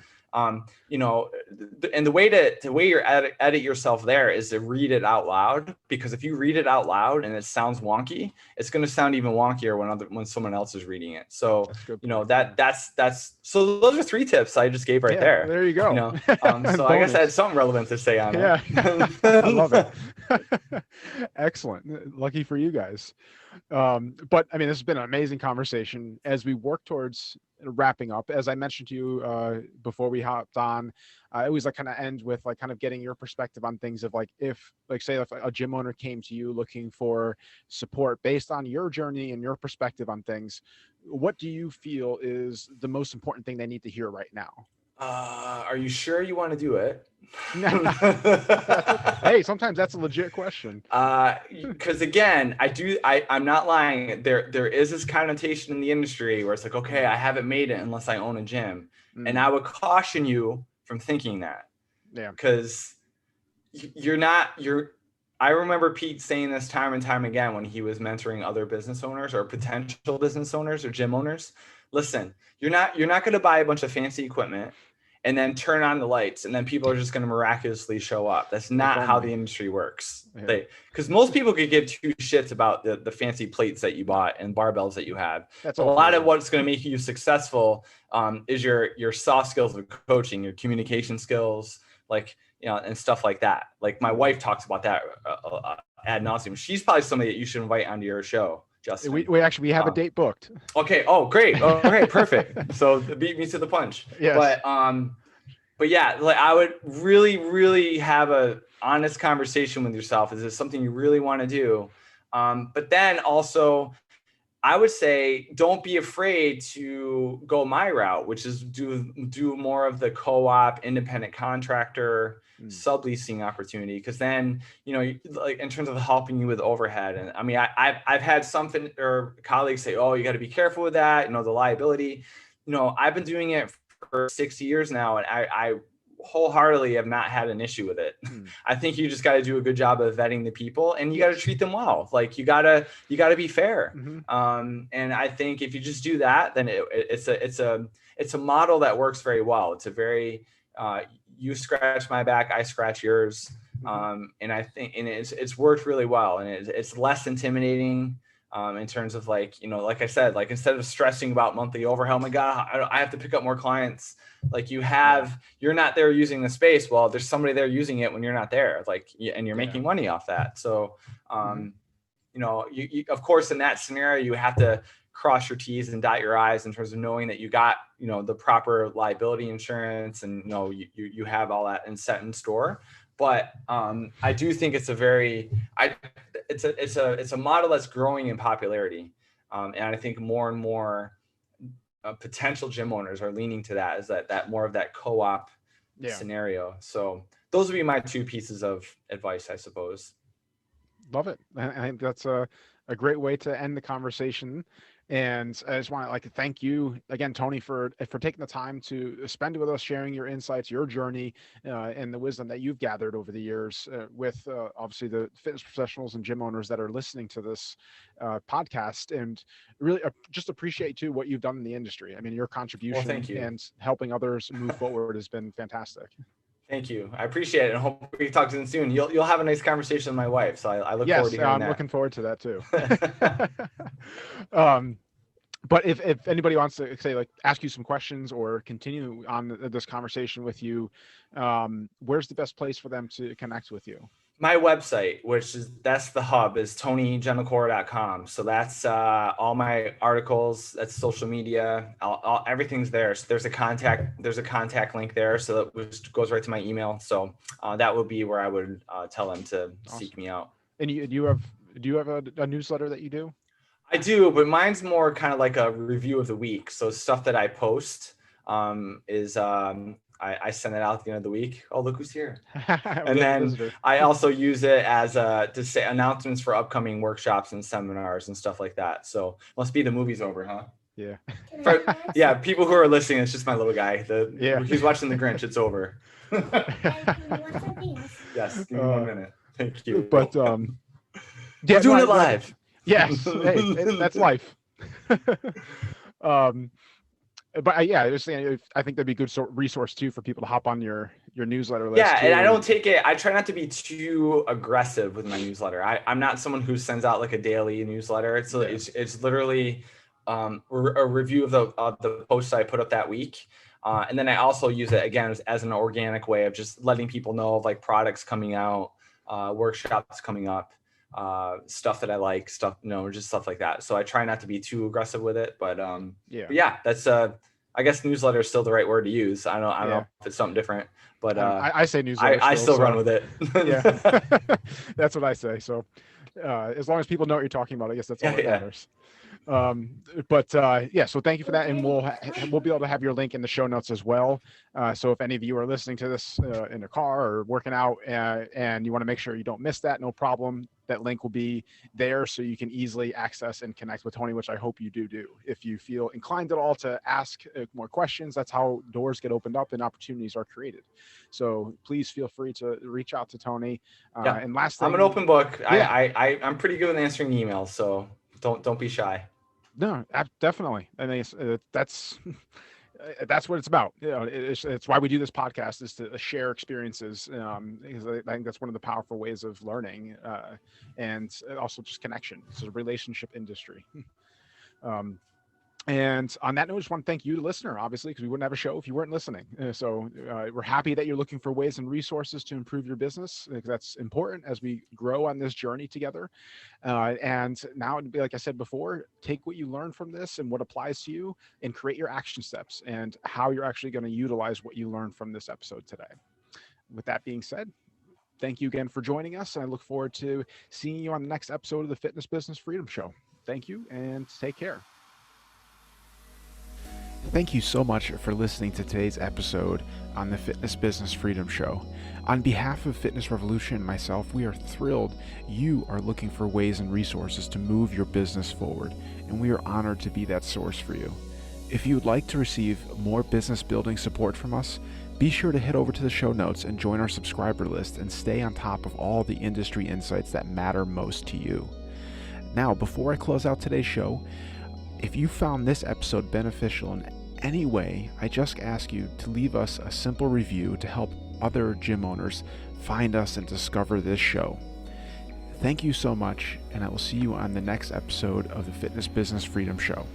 And the way you edit yourself there is to read it out loud, because if you read it out loud and it sounds wonky, it's going to sound even wonkier when someone else is reading it. So, that's so those are three tips I just gave right there. There you go. So I guess I had something relevant to say on it. I love it. Excellent. Lucky for you guys. But I mean, this has been an amazing conversation. As we work towards wrapping up, as I mentioned to you before we hopped on, I always like kind of end with like kind of getting your perspective on things of like, if like, say if a gym owner came to you looking for support based on your journey and your perspective on things, what do you feel is the most important thing they need to hear right now? Are you sure you want to do it? Hey, sometimes that's a legit question. Because again, I'm not lying. There is this connotation in the industry where it's like, okay, I haven't made it unless I own a gym. And I would caution you from thinking that. Yeah. Because I remember Pete saying this time and time again when he was mentoring other business owners or potential business owners or gym owners. Listen, you're not going to buy a bunch of fancy equipment and then turn on the lights and then people are just going to miraculously show up. That's not how the industry works. Yeah. Because most people could give two shits about the fancy plates that you bought and barbells that you have. That's a lot of what's going to make you successful is your soft skills of coaching, your communication skills, like, and stuff like that. Like, my wife talks about that ad nauseum. She's probably somebody that you should invite onto your show, Justin. We actually have a date booked. Okay. Oh, great. Okay, perfect. So beat me to the punch. Yes. But yeah, like, I would really, really have a honest conversation with yourself. Is this something you really want to do? But then also, I would say, don't be afraid to go my route, which is do more of the co-op, independent contractor, subleasing opportunity. Because then, like, in terms of helping you with overhead, and I mean, I've had something or colleagues say, oh, you got to be careful with that, the liability. I've been doing it for 6 years now, and I wholeheartly have not had an issue with it. I think you just got to do a good job of vetting the people, and you got to treat them well. Like, you gotta be fair. And I think if you just do that, then it's a model that works very well. It's a very you scratch my back, I scratch yours. And I think, and it's worked really well, and it's less intimidating. In terms of like, like I said, like, instead of stressing about monthly overhead, oh my God, I have to pick up more clients. Like, you're not there using the space. Well, there's somebody there using it when you're not there, like, and you're making money off that. So, you of course, in that scenario, you have to cross your T's and dot your I's in terms of knowing that you got, the proper liability insurance, and, you have all that set in store. But I do think it's it's a model that's growing in popularity, and I think more and more potential gym owners are leaning to that. Is that more of that co-op scenario? So those would be my two pieces of advice, I suppose. Love it. I think that's a great way to end the conversation. And I just want to thank you again, Tony, for taking the time to spend with us, sharing your insights, your journey, and the wisdom that you've gathered over the years with obviously the fitness professionals and gym owners that are listening to this podcast. And really just appreciate too what you've done in the industry. I mean, your contribution and helping others move forward has been fantastic. Thank you. I appreciate it. And hope we talk to you soon. You'll have a nice conversation with my wife. So I look forward to hearing that. I'm looking forward to that too. But if anybody wants to say ask you some questions or continue on this conversation with you, where's the best place for them to connect with you? My website, that's the hub, is TonyGentilcore.com. So that's all my articles, that's social media, everything's there. So there's a contact link there. So that goes right to my email. So that would be where I would tell them to seek me out. And do you have a newsletter that you do? I do, but mine's more kind of like a review of the week. So stuff that I post is I send it out at the end of the week. Oh, look who's here. And then I also use it as to say announcements for upcoming workshops and seminars and stuff like that. So must be the movie's over, huh? Yeah. People who are listening, it's just my little guy. He's watching The Grinch. It's over. Yes, give me 1 minute. Thank you. But we're doing it live. Yes, hey, that's life. But I think that'd be a good resource too for people to hop on your newsletter list. Yeah, and I try not to be too aggressive with my newsletter. I'm not someone who sends out like a daily newsletter. It's literally a review of the posts I put up that week. And then I also use it again as an organic way of just letting people know of like products coming out, workshops coming up, stuff that I like, just stuff like that. So I try not to be too aggressive with it, but that's I guess newsletter is still the right word to use. I don't know if it's something different, but I say newsletter. I still run with it. Yeah, that's what I say. So as long as people know what you're talking about, I guess that's all that matters. So thank you for that, and we'll be able to have your link in the show notes as well. So if any of you are listening to this in a car or working out and you want to make sure you don't miss that, no problem. That link will be there so you can easily access and connect with Tony, which I hope you do. If you feel inclined at all to ask more questions, that's how doors get opened up and opportunities are created. So please feel free to reach out to Tony. And last thing, I'm an open book. I'm pretty good with answering emails, so don't be shy. No, definitely. I mean, that's what it's about. It's why we do this podcast, is to share experiences, because I think that's one of the powerful ways of learning, and also just connection. It's a relationship industry. And on that note, I just want to thank you, the listener, obviously, because we wouldn't have a show if you weren't listening. So we're happy that you're looking for ways and resources to improve your business, because that's important as we grow on this journey together. And now, like I said before, take what you learn from this and what applies to you and create your action steps and how you're actually going to utilize what you learned from this episode today. With that being said, thank you again for joining us. And I look forward to seeing you on the next episode of the Fitness Business Freedom Show. Thank you and take care. Thank you so much for listening to today's episode on the Fitness Business Freedom Show. On behalf of Fitness Revolution and myself, we are thrilled you are looking for ways and resources to move your business forward, and we are honored to be that source for you. If you would like to receive more business building support from us, be sure to head over to the show notes and join our subscriber list and stay on top of all the industry insights that matter most to you. Now, before I close out today's show, if you found this episode beneficial in any way, I just ask you to leave us a simple review to help other gym owners find us and discover this show. Thank you so much, and I will see you on the next episode of the Fitness Business Freedom Show.